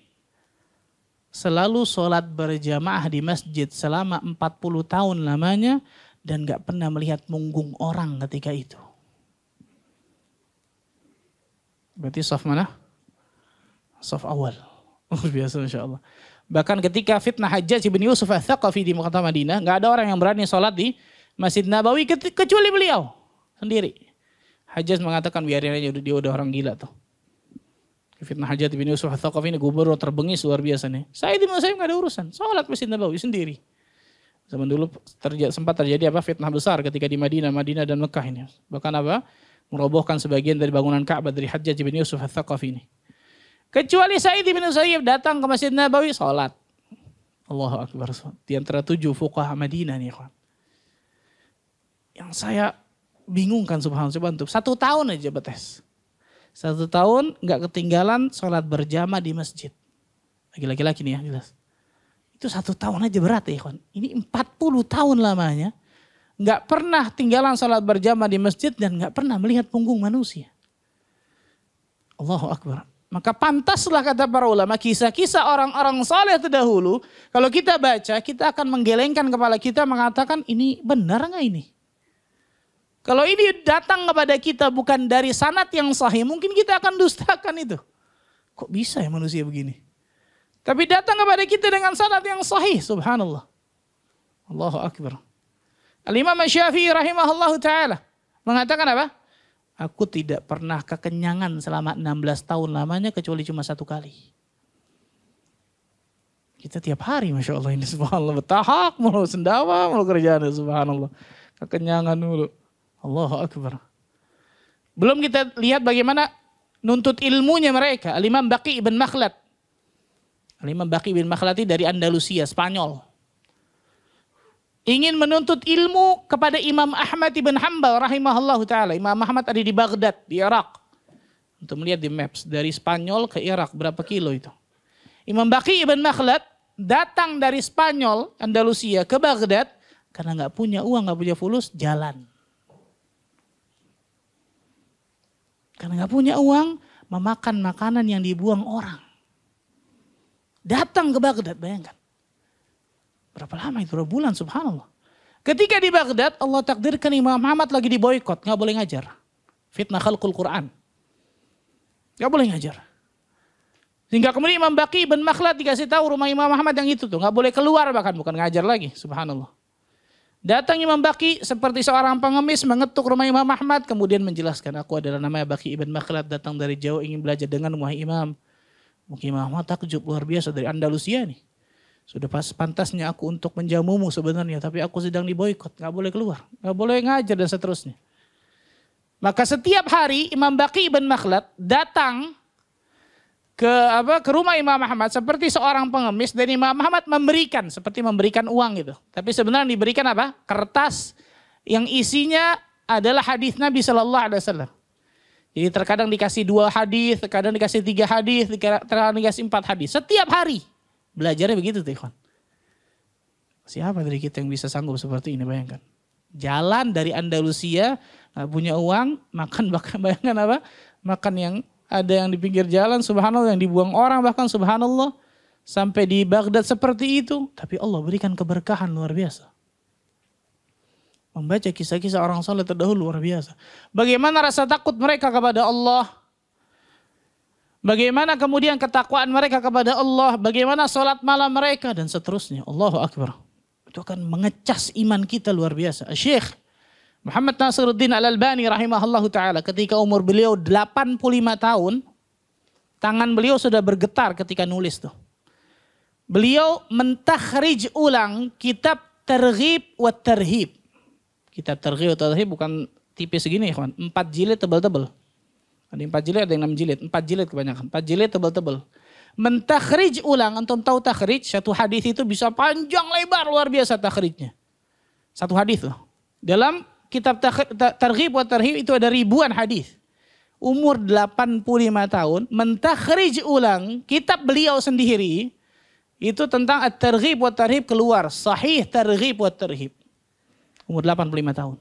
S1: selalu sholat berjamaah di masjid selama 40 tahun lamanya dan gak pernah melihat punggung orang ketika itu. Berarti saf mana? Saf awal. Luar biasa, Masya Allah. Bahkan ketika fitnah Hajjaj bin Yusuf Ats-Tsaqafi di kota Madinah, gak ada orang yang berani sholat di Masjid Nabawi kecuali beliau sendiri. Hajjaj mengatakan biarin aja, dia udah orang gila tuh. Fitnah Hajjaj bin Yusuf Ats-Tsaqafi ini gubernur terbengis luar biasa nih. Sa'id bin Musayyib gak ada urusan, sholat Masjid Nabawi sendiri. Zaman dulu sempat terjadi apa fitnah besar ketika di Madinah dan Mekah ini. Bahkan apa? Merobohkan sebagian dari bangunan Ka'bah dari Hajjaj bin Yusuf Ats-Tsaqafi ini. Kecuali Sa'id bin Musayyib datang ke Masjid Nabawi sholat. Allahu Akbar. Di antara 7 fuqaha Madinah nih, kawan. Yang saya bingung kan subhanallah. Coba untuk 1 tahun aja betes. 1 tahun nggak ketinggalan sholat berjamaah di masjid. Laki-laki nih ya jelas. Itu 1 tahun aja berat ya ikhwan. Ini 40 tahun lamanya. Nggak pernah tinggalan sholat berjamaah di masjid dan nggak pernah melihat punggung manusia. Allahu Akbar. Maka pantaslah kata para ulama kisah-kisah orang-orang saleh terdahulu. Kalau kita baca kita akan menggelengkan kepala kita mengatakan ini benar nggak ini? Kalau ini datang kepada kita bukan dari sanad yang sahih mungkin kita akan dustakan itu. Kok bisa ya manusia begini? Tapi datang kepada kita dengan sanad yang sahih subhanallah. Allahu Akbar. Al-Imam Syafi'i rahimahullahu ta'ala mengatakan apa? Aku tidak pernah kekenyangan selama 16 tahun lamanya kecuali cuma 1 kali. Kita tiap hari Masya Allah ini subhanallah. Betahak mulu, sendawa mulu kerjaan subhanallah. Kekenyangan mulu. Allahu Akbar. Belum kita lihat bagaimana nuntut ilmunya mereka. Al-Imam Baqi ibn Makhlad. Al-Imam Baqi ibn Makhlad dari Andalusia, Spanyol. Ingin menuntut ilmu kepada Imam Ahmad ibn Hanbal rahimahullahu ta'ala. Imam Ahmad ada di Baghdad, di Irak. Untuk melihat di maps, dari Spanyol ke Irak berapa kilo itu. Imam Baqi ibn Makhlad datang dari Spanyol, Andalusia ke Baghdad. Karena gak punya uang, gak punya fulus, jalan. Karena gak punya uang, memakan makanan yang dibuang orang. Datang ke Baghdad, bayangkan. Berapa lama itu? Berapa bulan subhanallah. Ketika di Baghdad Allah takdirkan Imam Ahmad lagi diboikot. Gak boleh ngajar. Fitnah khalqul Quran. Gak boleh ngajar. Sehingga kemudian Imam Baqi bin Makhlad dikasih tahu rumah Imam Ahmad yang itu tuh. Gak boleh keluar bahkan. Bukan ngajar lagi. Subhanallah. Datang Imam Baqi seperti seorang pengemis mengetuk rumah Imam Ahmad. Kemudian menjelaskan aku adalah namanya Baqi ibn Makhlad. Datang dari jauh ingin belajar dengan wahai Imam. Mungkin Imam Ahmad takjub luar biasa dari Andalusia nih. Sudah pantasnya aku untuk menjamumu sebenarnya. Tapi aku sedang diboikot. Gak boleh keluar. Gak boleh ngajar dan seterusnya. Maka setiap hari Imam Baqi ibn Makhlad datang ke rumah Imam Ahmad. Seperti seorang pengemis. Dan Imam Ahmad memberikan. Seperti memberikan uang gitu. Tapi sebenarnya diberikan apa? Kertas yang isinya adalah hadis Nabi SAW. Jadi terkadang dikasih 2 hadis. Terkadang dikasih 3 hadis. Terkadang dikasih 4 hadis. Setiap hari. Belajarnya begitu tuh ikhwan. Siapa dari kita yang bisa sanggup seperti ini bayangkan. Jalan dari Andalusia, gak punya uang, makan bayangkan apa? Makan yang ada yang di pinggir jalan subhanallah, yang dibuang orang bahkan subhanallah. Sampai di Baghdad seperti itu. Tapi Allah berikan keberkahan luar biasa. Membaca kisah-kisah orang saleh terdahulu luar biasa. Bagaimana rasa takut mereka kepada Allah. Bagaimana kemudian ketakwaan mereka kepada Allah. Bagaimana sholat malam mereka dan seterusnya. Allahu Akbar. Itu akan mengecas iman kita luar biasa. Syekh Muhammad Nasiruddin Al-Albani rahimahullahu ta'ala. Ketika umur beliau 85 tahun. Tangan beliau sudah bergetar ketika nulis tuh. Beliau mentakhrij ulang kitab Targhib wa Tarhib. Kitab Targhib wa Tarhib bukan tipis segini ya kawan. 4 jilid tebal-tebal. Ada 4 jilid, ada yang 6 jilid. 4 jilid kebanyakan. 4 jilid tebal-tebal. Mentakhrij ulang. Antum tahu takhrij? Satu hadis itu bisa panjang lebar luar biasa takhrijnya. Satu hadis loh. Dalam kitab Targhib wa Tarhib itu ada ribuan hadis. Umur 85 tahun. Mentakhrij ulang kitab beliau sendiri. Itu tentang At-Targhib wa Tarhib keluar. Sahih Targhib wa Tarhib. Umur 85 tahun.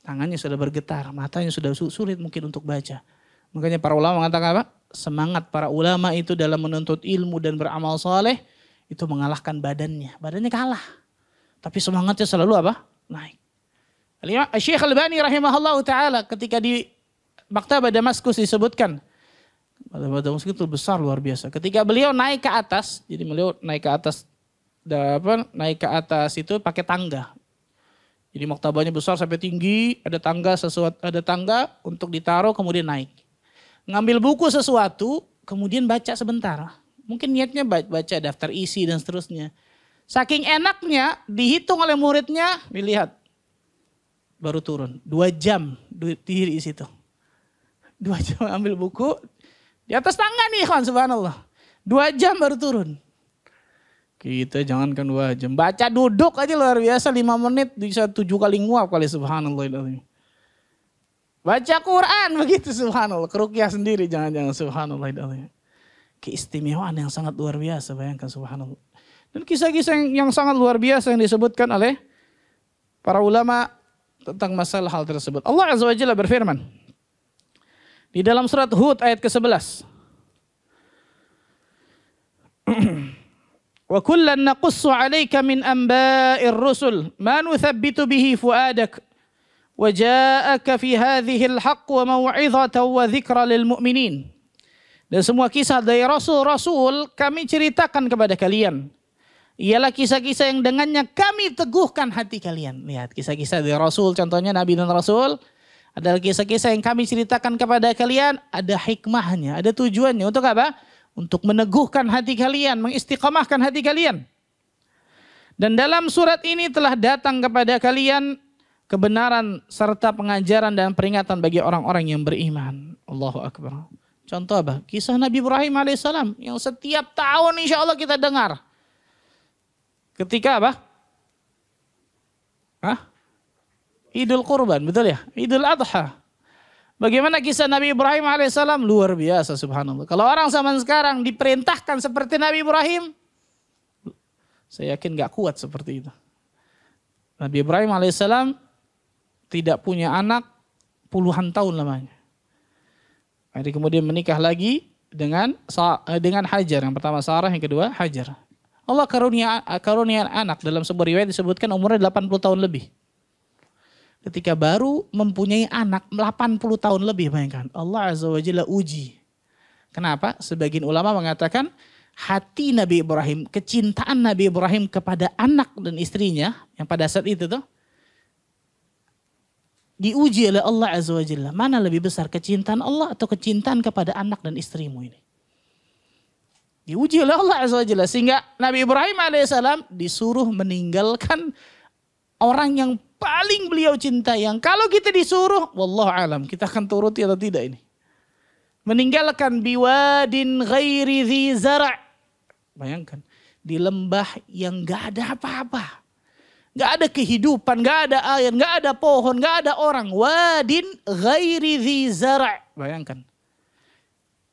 S1: Tangannya sudah bergetar, matanya sudah sulit mungkin untuk baca. Makanya para ulama mengatakan apa? Semangat para ulama itu dalam menuntut ilmu dan beramal saleh itu mengalahkan badannya. Badannya kalah. Tapi semangatnya selalu apa? Naik. Syekh Al-Albani rahimahullah ta'ala ketika di Maktabah Damaskus disebutkan. Maktabah Damaskus itu besar luar biasa. Ketika beliau naik ke atas, jadi beliau naik ke atas, naik ke atas itu pakai tangga. Jadi maktabahnya besar sampai tinggi, ada tangga untuk ditaruh kemudian naik. Ngambil buku sesuatu, kemudian baca sebentar. Mungkin niatnya baca daftar isi dan seterusnya. Saking enaknya dihitung oleh muridnya, dilihat. Baru turun, 2 jam diri di situ. 2 jam ambil buku, di atas tangga nih kawan subhanallah. 2 jam baru turun. Kita jangankan 2 jam. Baca duduk aja luar biasa 5 menit bisa 7 kali nguap kali subhanallah. Baca Quran begitu subhanallah. Keruqyah sendiri jangan-jangan subhanallah. Keistimewaan yang sangat luar biasa, bayangkan subhanallah. Dan kisah-kisah yang sangat luar biasa yang disebutkan oleh para ulama tentang masalah hal tersebut. Allah Azza wa Jalla berfirman di dalam surat Hud ayat ke-11. Wa kullan naqussu 'alaika min anba'ir rusul ma nuthabbitu bihi fuadak wa ja'aka fi hadhihi al-haqq wa maw'izatan wa dzikra lil mu'minin. Dan semua kisah dari rasul-rasul kami ceritakan kepada kalian. Ialah kisah-kisah yang dengannya kami teguhkan hati kalian. Lihat kisah-kisah dari rasul, contohnya nabi dan rasul adalah kisah-kisah yang kami ceritakan kepada kalian, ada hikmahnya, ada tujuannya untuk apa? Untuk meneguhkan hati kalian, mengistiqamahkan hati kalian. Dan dalam surat ini telah datang kepada kalian kebenaran serta pengajaran dan peringatan bagi orang-orang yang beriman. Allahu Akbar. Contoh apa? Kisah Nabi Ibrahim alaihissalam yang setiap tahun insya Allah kita dengar. Ketika apa? Idul Qurban, betul ya? Idul Adha. Bagaimana kisah Nabi Ibrahim alaihissalam? Luar biasa subhanallah. Kalau orang zaman sekarang diperintahkan seperti Nabi Ibrahim, saya yakin gak kuat seperti itu. Nabi Ibrahim alaihissalam tidak punya anak puluhan tahun lamanya. Jadi kemudian menikah lagi dengan Hajar. Yang pertama Sarah, yang kedua Hajar. Allah karunia anak, dalam sebuah riwayat disebutkan umurnya 80 tahun lebih. Ketika baru mempunyai anak 80 tahun lebih, bayangkan. Allah Azza wa Jalla uji. Kenapa? Sebagian ulama mengatakan hati Nabi Ibrahim, kecintaan Nabi Ibrahim kepada anak dan istrinya yang pada saat itu tuh diuji oleh Allah Azza wa Jalla. Mana lebih besar, kecintaan Allah atau kecintaan kepada anak dan istrimu ini? Diuji oleh Allah Azza wa Jalla. Sehingga Nabi Ibrahim alaihissalam disuruh meninggalkan orang yang paling beliau cintai. Yang kalau kita disuruh, wallahu alam, kita akan turuti atau tidak ini. Meninggalkan biwadin ghairi dhi zara'. Bayangkan, di lembah yang gak ada apa-apa. Gak ada kehidupan, gak ada air, gak ada pohon, gak ada orang. Wadin ghairi dhi zara'. Bayangkan.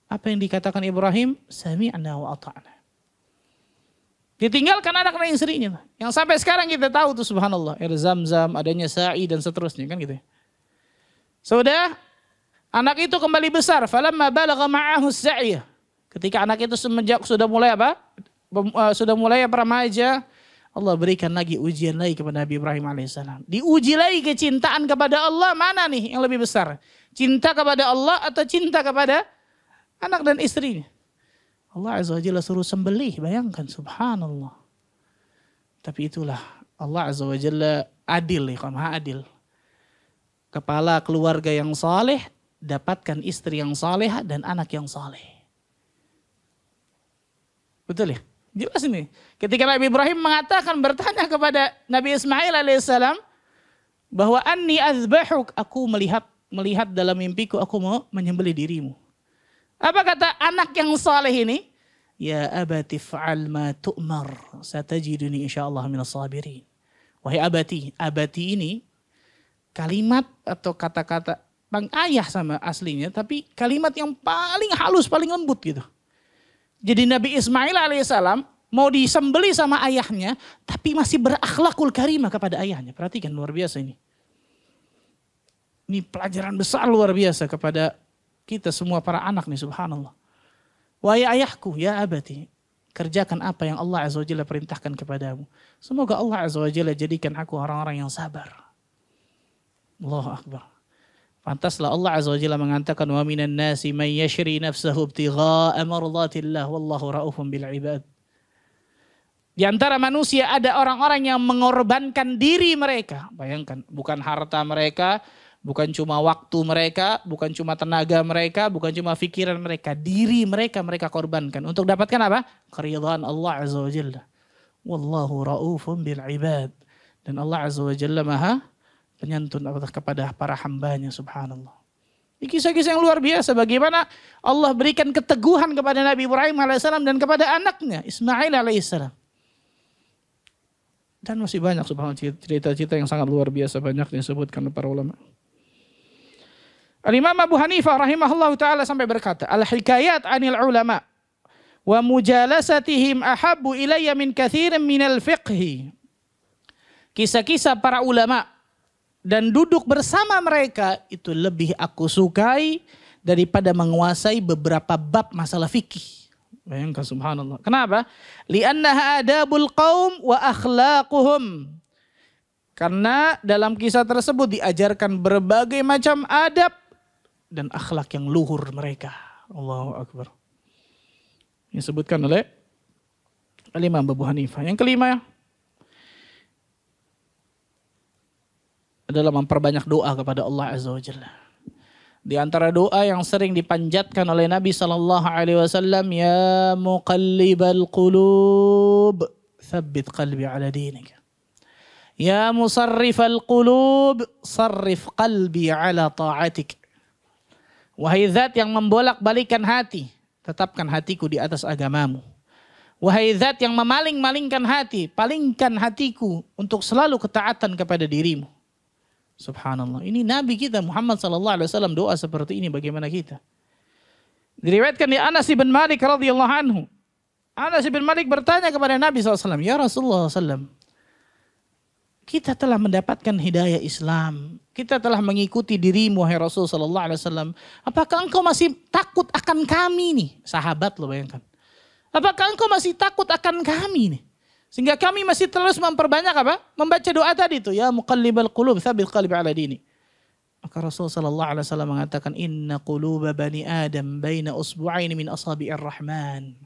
S1: Apa yang dikatakan Ibrahim? Sami'na wa ata'na. Ditinggalkan anak dan istrinya. Yang sampai sekarang kita tahu tuh subhanallah. Air Zam-Zam, adanya sa'i dan seterusnya kan gitu ya. Sudah, anak itu kembali besar. Falamma balagha ma'ahu as-sa'iyah. Ketika anak itu semenjak sudah mulai apa? Sudah mulai remaja. Allah berikan lagi ujian lagi kepada Nabi Ibrahim alaihissalam. Diuji lagi kecintaan kepada Allah, mana nih yang lebih besar? Cinta kepada Allah atau cinta kepada anak dan istrinya? Allah Azza wa Jalla suruh sembelih, bayangkan subhanallah. Tapi itulah Allah Azza wa Jalla adil, ya, maha adil. Kepala keluarga yang saleh dapatkan istri yang salehah dan anak yang saleh. Betul ya? Jelas ini. Ketika Nabi Ibrahim mengatakan, bertanya kepada Nabi Ismail alaihissalam bahwa anni azbahuk, aku melihat dalam mimpiku aku mau menyembelih dirimu. Apa kata anak yang saleh ini? Ya abati fa'al ma tu'mar, satajiduni insyaallah minas sabirin. Wahai abati, abati ini kalimat atau kata-kata bang ayah sama aslinya, tapi kalimat yang paling halus, paling lembut gitu. Jadi Nabi Ismail alaihissalam mau disembelih sama ayahnya, tapi masih berakhlakul karimah kepada ayahnya. Perhatikan, luar biasa ini. Ini pelajaran besar luar biasa kepada kita semua para anak nih, subhanallah. Wahai ayahku, ya abati, kerjakan apa yang Allah Azza wa Jalla perintahkan kepadamu. Semoga Allah Azza wa Jalla jadikan aku orang-orang yang sabar. Allahu Akbar. Pantaslah Allah Azza wa Jalla mengatakan, wa minan nasi man yashri nafsahu ibtigha'a mardatillah wallahu ra'ufun bil ibad. Di antara manusia ada orang-orang yang mengorbankan diri mereka. Bayangkan, bukan harta mereka, bukan cuma waktu mereka, bukan cuma tenaga mereka, bukan cuma pikiran mereka. Diri mereka korbankan. Untuk dapatkan apa? Keridhaan Allah Azza wa Jalla. Wallahu ra'ufun bil ibad. Dan Allah Azza wa Jalla maha penyantun kepada para hambanya, subhanallah. Ini kisah-kisah yang luar biasa. Bagaimana Allah berikan keteguhan kepada Nabi Ibrahim alaihissalam dan kepada anaknya Ismail alaihissalam. Dan masih banyak subhanallah cerita-cerita yang sangat luar biasa banyak yang disebutkan oleh para ulama. Al-Imam Abu Hanifah rahimahullah ta'ala sampai berkata, al-hikayat anil ulama wa mujalasatihim ahabbu ilayya min kathirin minal fiqhi. Kisah-kisah para ulama dan duduk bersama mereka itu lebih aku sukai daripada menguasai beberapa bab masalah fikih. Bayangkan subhanallah. Kenapa? Li'annaha adabul qaum wa akhlaquhum. Karena dalam kisah tersebut diajarkan berbagai macam adab dan akhlak yang luhur mereka. Allahu Akbar. Yang disebutkan oleh Imam Abu Hanifah. Yang kelima adalah memperbanyak doa kepada Allah Azza wa Jalla. Di antara doa yang sering dipanjatkan oleh Nabi SAW, ya muqallibal qulub, thabbit qalbi ala dinik. Ya musarrifal qulub, sarrif qalbi ala ta'atik. Wahai zat yang membolak-balikan hati, tetapkan hatiku di atas agamamu. Wahai zat yang memaling-malingkan hati, palingkan hatiku untuk selalu ketaatan kepada dirimu. Subhanallah. Ini Nabi kita Muhammad SAW doa seperti ini, bagaimana kita? Diriwayatkan di Anas bin Malik radhiyallahu anhu. Anas bin Malik bertanya kepada Nabi SAW, ya Rasulullah SAW, kita telah mendapatkan hidayah Islam. Kita telah mengikuti dirimu, wahai Rasul sallallahu alaihi wasallam. Apakah engkau masih takut akan kami nih? Sahabat lo bayangkan. Apakah engkau masih takut akan kami nih? Sehingga kami masih terus memperbanyak apa? Membaca doa tadi itu. Ya muqallibal qulub, tsabbit qalbi ala dini. Maka Rasul sallallahu alaihi wasallam mengatakan, inna quluba bani Adam baina usbu'aini min asabi'ir rahman.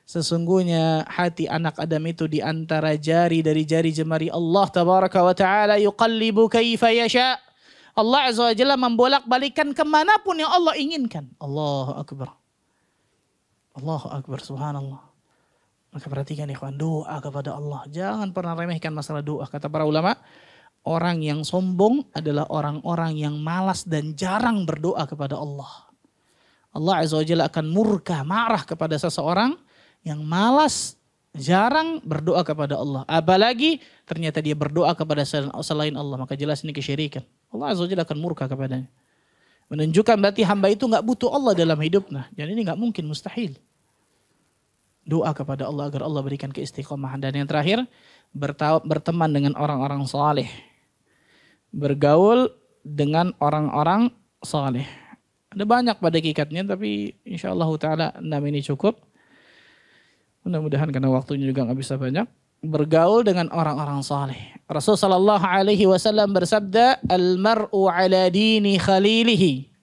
S1: Sesungguhnya hati anak Adam itu di antara jari dari jari jemari Allah tabaraka wa ta'ala, yuqallibu kaifa yasha. Allah azza wa jalla membolak-balikan kemanapun yang Allah inginkan. Allahu Akbar. Allahu Akbar, subhanallah. Maka perhatikan ikhwan, doa kepada Allah. Jangan pernah remehkan masalah doa. Kata para ulama, orang yang sombong adalah orang-orang yang malas dan jarang berdoa kepada Allah. Allah azza wa jalla akan murka, marah kepada seseorang yang malas, jarang berdoa kepada Allah. Apalagi ternyata dia berdoa kepada selain Allah. Maka jelas ini kesyirikan. Allah azza wa jalla akan murka kepadanya. Menunjukkan berarti hamba itu gak butuh Allah dalam hidupnya. Dan ini gak mungkin, mustahil. Doa kepada Allah agar Allah berikan keistiqomahan. Dan yang terakhir, berteman dengan orang-orang saleh. Bergaul dengan orang-orang saleh. Ada banyak pada hakikatnya, tapi insyaallah ta'ala 6 ini cukup. Mudah-mudahan karena waktunya juga nggak bisa banyak. Bergaul dengan orang-orang saleh. Rasul sallallahu alaihi wasallam bersabda, "Al-mar'u ala dini khalilihi.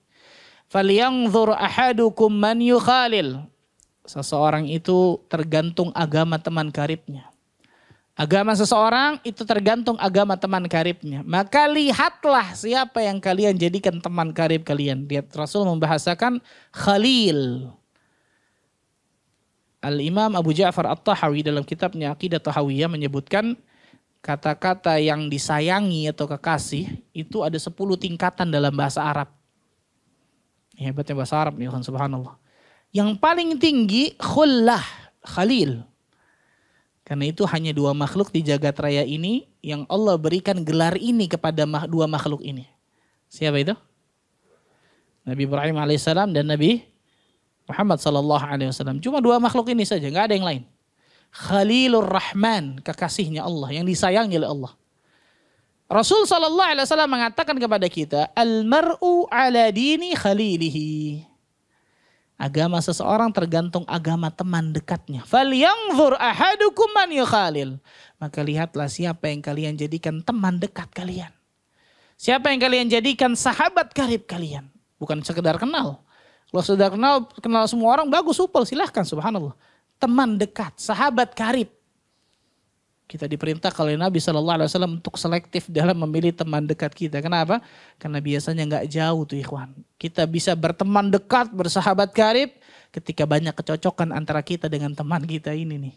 S1: Falyanzur ahadukum man yukhalil." Seseorang itu tergantung agama teman karibnya. Agama seseorang itu tergantung agama teman karibnya. Maka lihatlah siapa yang kalian jadikan teman karib kalian. Lihat Rasul membahasakan khalil. Al-Imam Abu Ja'far At-Tahawi dalam kitabnya Aqidah Tahawiyah menyebutkan kata-kata yang disayangi atau kekasih itu ada 10 tingkatan dalam bahasa Arab. Hebatnya bahasa Arab nih, subhanallah. Yang paling tinggi khullah, khalil. Karena itu hanya 2 makhluk di jagat raya ini yang Allah berikan gelar ini kepada 2 makhluk ini. Siapa itu? Nabi Ibrahim alaihissalam dan Nabi Muhammad sallallahu alaihi wasallam. Cuma 2 makhluk ini saja, enggak ada yang lain. Khalilur Rahman, kekasihnya Allah yang disayangi oleh Allah. Rasul sallallahu alaihi wasallam mengatakan kepada kita, al-mar'u ala dini khalilihi. Agama seseorang tergantung agama teman dekatnya. Falyanzur ahadukum man yukhalil. Maka lihatlah siapa yang kalian jadikan teman dekat kalian. Siapa yang kalian jadikan sahabat karib kalian. Bukan sekedar kenal. Kalau sudah kenal semua orang bagus, supel, silahkan, subhanallah. Teman dekat, sahabat karib. Kita diperintah oleh Nabi SAW untuk selektif dalam memilih teman dekat kita. Kenapa? Karena biasanya nggak jauh tuh ikhwan. Kita bisa berteman dekat, bersahabat karib ketika banyak kecocokan antara kita dengan teman kita ini nih.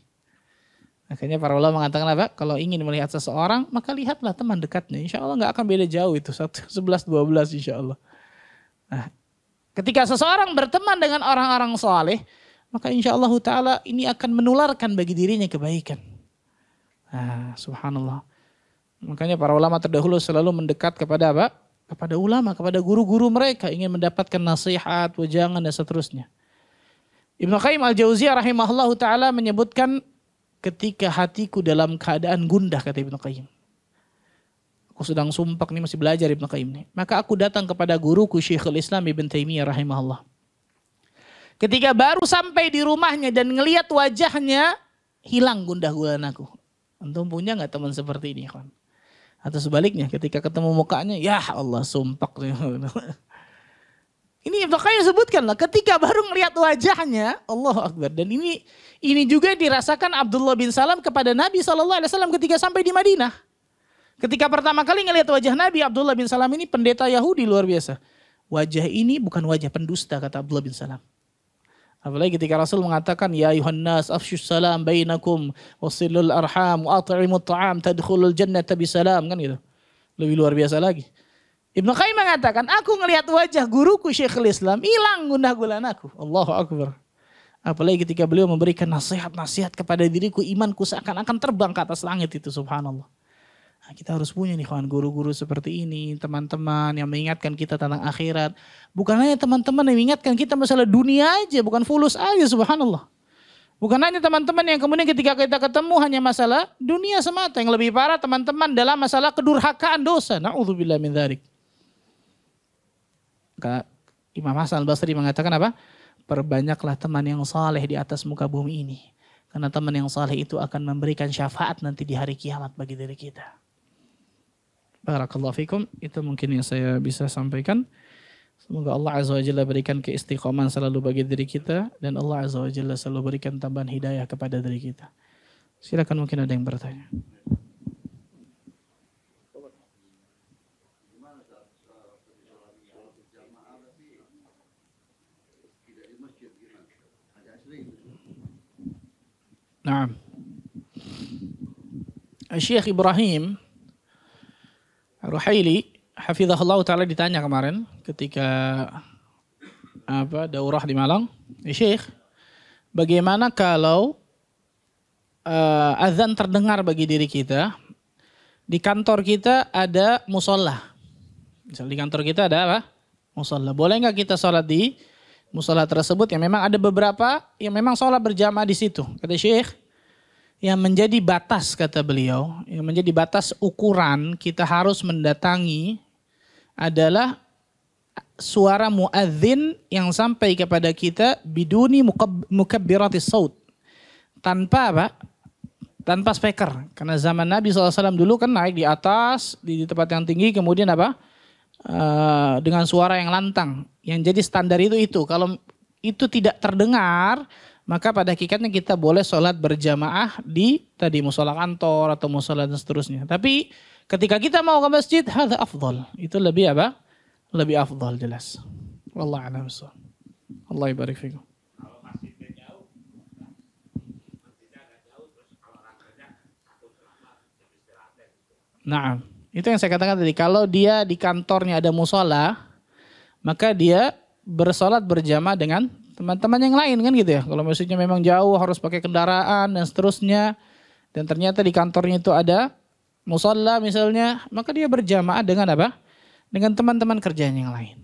S1: Makanya para ulama mengatakan apa? Kalau ingin melihat seseorang, maka lihatlah teman dekatnya. Insya Allah nggak akan beda jauh itu, 11-12 insya Allah. Nah, ketika seseorang berteman dengan orang-orang saleh, maka insya Allah ta'ala ini akan menularkan bagi dirinya kebaikan. Nah, subhanallah. Makanya para ulama terdahulu selalu mendekat kepada apa? Kepada ulama, kepada guru-guru mereka, ingin mendapatkan nasihat, wejangan dan seterusnya. Ibnu Qayyim al-Jauziyah rahimahullahu taala menyebutkan ketika hatiku dalam keadaan gundah, kata Ibnu Qayyim. Aku sedang sumpah nih, masih belajar Ibnu Qayyim nih. Maka aku datang kepada guruku Syekhul Islam Ibn Taimiyah rahimahullah. Ketika baru sampai di rumahnya dan ngelihat wajahnya, hilang gundah gulanaku. Antum punya nggak teman seperti ini, kawan? Atau sebaliknya, ketika ketemu mukanya, ya Allah sumpah. Ini Ibnu Qayyim sebutkan lah, ketika baru ngelihat wajahnya, Allahu Akbar. Dan ini juga dirasakan Abdullah bin Salam kepada Nabi SAW ketika sampai di Madinah. Ketika pertama kali ngelihat wajah Nabi, Abdullah bin Salam ini pendeta Yahudi luar biasa. Wajah ini bukan wajah pendusta, kata Abdullah bin Salam. Apalagi ketika Rasul mengatakan, ya ayuhan nas afsyus salam bainakum wasilul arham wa at'imut ta'am tadkhulul jannata bisalam, kan gitu. Lebih luar biasa lagi. Ibnu Qayyim mengatakan, aku ngelihat wajah guruku Syekhul Islam, hilang gundah gulanaku. Allahu Akbar. Apalagi ketika beliau memberikan nasihat-nasihat kepada diriku, imanku seakan-akan terbang ke atas langit itu, subhanallah. Nah, kita harus punya nih kawan guru-guru seperti ini, teman-teman yang mengingatkan kita tentang akhirat. Bukan hanya teman-teman yang mengingatkan kita masalah dunia aja, bukan fulus aja, subhanallah. Bukan hanya teman-teman yang kemudian ketika kita ketemu hanya masalah dunia semata. Yang lebih parah teman-teman dalam masalah kedurhakaan dosa. Na'udzubillah min dzalik. Imam Hasan al-Basri mengatakan apa? Perbanyaklah teman yang saleh di atas muka bumi ini. Karena teman yang saleh itu akan memberikan syafaat nanti di hari kiamat bagi diri kita. Barakallahu fikum. Itu mungkin yang saya bisa sampaikan. Semoga Allah Azza wa Jalla berikan keistiqoman selalu bagi diri kita. Dan Allah Azza wa Jalla selalu berikan tambahan hidayah kepada diri kita. Silakan, mungkin ada yang bertanya. Nah, Syekh Ibrahim Ruhaili hafizahullah ta'ala ditanya kemarin ketika daurah di Malang, Syekh, bagaimana kalau azan terdengar bagi diri kita, di kantor kita ada musola. Misal di kantor kita ada apa? Musola. Boleh nggak kita sholat di musola tersebut? Yang memang ada beberapa yang memang sholat berjamaah di situ. Kata Syekh, yang menjadi batas, kata beliau, yang menjadi batas ukuran kita harus mendatangi adalah suara muadzin yang sampai kepada kita biduni mukabbiratis saut. Tanpa apa? Tanpa speaker. Karena zaman Nabi SAW dulu kan naik di atas, di tempat yang tinggi, kemudian apa? Dengan suara yang lantang. Yang jadi standar itu. Kalau itu tidak terdengar, maka pada hakikatnya kita boleh sholat berjamaah di tadi musola kantor atau musola dan seterusnya. Tapi ketika kita mau ke masjid, hadza afdal. Itu lebih apa? Lebih afdal jelas. Wallahu a'lam bishawab. Allah barik fikum. Kalau masjidnya jauh, masjidnya agak jauh, terus kalau orang kerja takut terlambat, istirahat. Nah, itu yang saya katakan tadi. Kalau dia di kantornya ada musola, maka dia bersolat berjamaah dengan teman-teman yang lain kan gitu ya. Kalau maksudnya memang jauh harus pakai kendaraan dan seterusnya, dan ternyata di kantornya itu ada musola misalnya, maka dia berjamaah dengan apa? Dengan teman-teman kerjanya yang lain.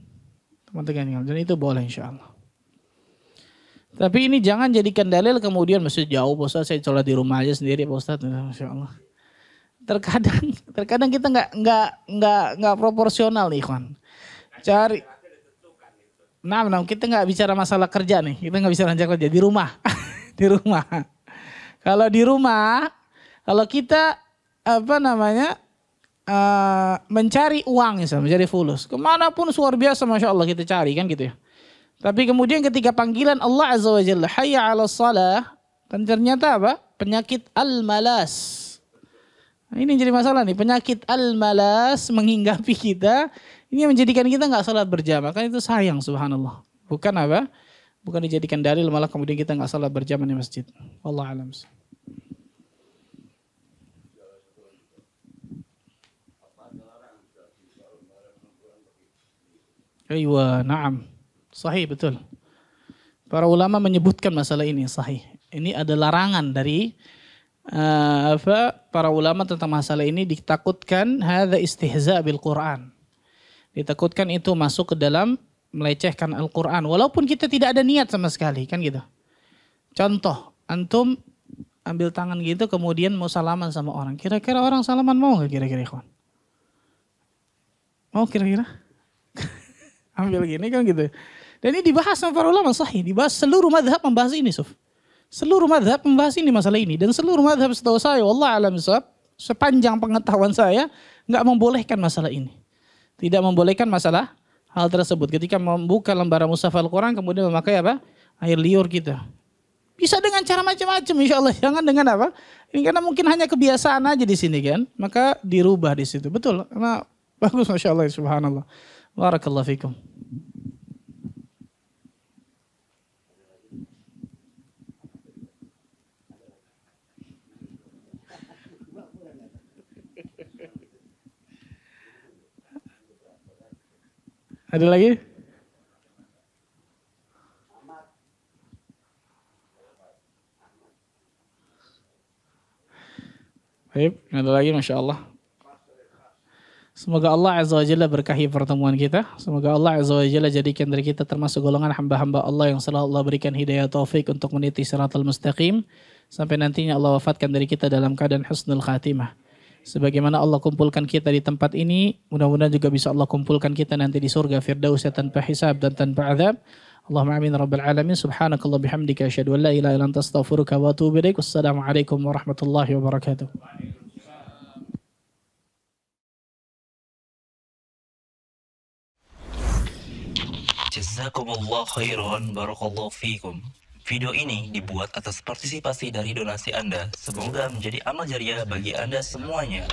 S1: Teman-teman yang lain. Dan itu boleh insya Allah. Tapi ini jangan jadikan dalil kemudian masih jauh, Pak Ustaz, saya sholat di rumah aja sendiri Pak Ustaz. Insya Allah. Terkadang kita nggak proporsional nih, kawan. Cari. Nah, kita nggak bicara masalah kerja nih. Kita nggak bicara masalah kerja di rumah, di rumah. Kalau di rumah, kalau kita mencari uang misalnya, mencari fulus, kemanapun luar biasa, masya Allah kita cari kan gitu ya. Tapi kemudian ketika panggilan Allah Azza wa Jalla, hayya 'alas shalah, dan ternyata apa? Penyakit al-malas. Nah, ini jadi masalah nih, penyakit al-malas menghinggapi kita. Ini menjadikan kita nggak salat berjamaah, kan itu sayang, subhanallah. Bukan apa? Bukan dijadikan dalil, malah kemudian kita nggak salat berjamaah di masjid. Wallahu a'lam. Aywa, na'am. Sahih, betul. Para ulama menyebutkan masalah ini, sahih. Ini ada larangan dari para ulama tentang masalah ini ditakutkan hadza istihza bil Quran. Ditakutkan itu masuk ke dalam melecehkan Al-Quran. Walaupun kita tidak ada niat sama sekali, kan gitu. Contoh, antum ambil tangan gitu kemudian mau salaman sama orang. Kira-kira orang salaman mau nggak kira-kira ikhwan? Mau kira-kira? Ambil gini kan gitu. Dan ini dibahas sama para ulama sahih. Dibahas seluruh madhab membahas ini, Suf. Seluruh madhab membahas ini masalah ini. Dan seluruh madhab setahu saya, wallah alam bisawab, sepanjang pengetahuan saya, nggak membolehkan masalah ini. Tidak membolehkan masalah hal tersebut. Ketika membuka lembaran mushaf Al-Quran, kemudian memakai apa? Air liur kita. Bisa dengan cara macam-macam insya Allah. Jangan dengan apa? Ini karena mungkin hanya kebiasaan aja di sini kan. Maka dirubah di situ. Betul. Karena bagus Masya Allah. Subhanallah. Barakallahu fikum. Ada lagi? Baik, ada lagi Masya Allah. Semoga Allah Azza wa Jalla berkahi pertemuan kita. Semoga Allah Azza wa Jalla jadikan dari kita termasuk golongan hamba-hamba Allah yang selalu Allah berikan hidayah taufik untuk meniti siratal mustaqim. Sampai nantinya Allah wafatkan dari kita dalam keadaan husnul khatimah. Sebagaimana Allah kumpulkan kita di tempat ini, mudah-mudahan juga bisa Allah kumpulkan kita nanti di surga Firdaus tanpa hisab dan tanpa azab. Allahumma amin rabbal alamin. Subhanakallah bihamdika asyhadu an la ilaha illa anta astaghfiruka wa atubu ilaik. Wassalamualaikum warahmatullahi wabarakatuh.
S2: Jazakumullah khairan, barakallahu fikum. Video ini dibuat atas partisipasi dari donasi Anda. Semoga menjadi amal jariah bagi Anda semuanya.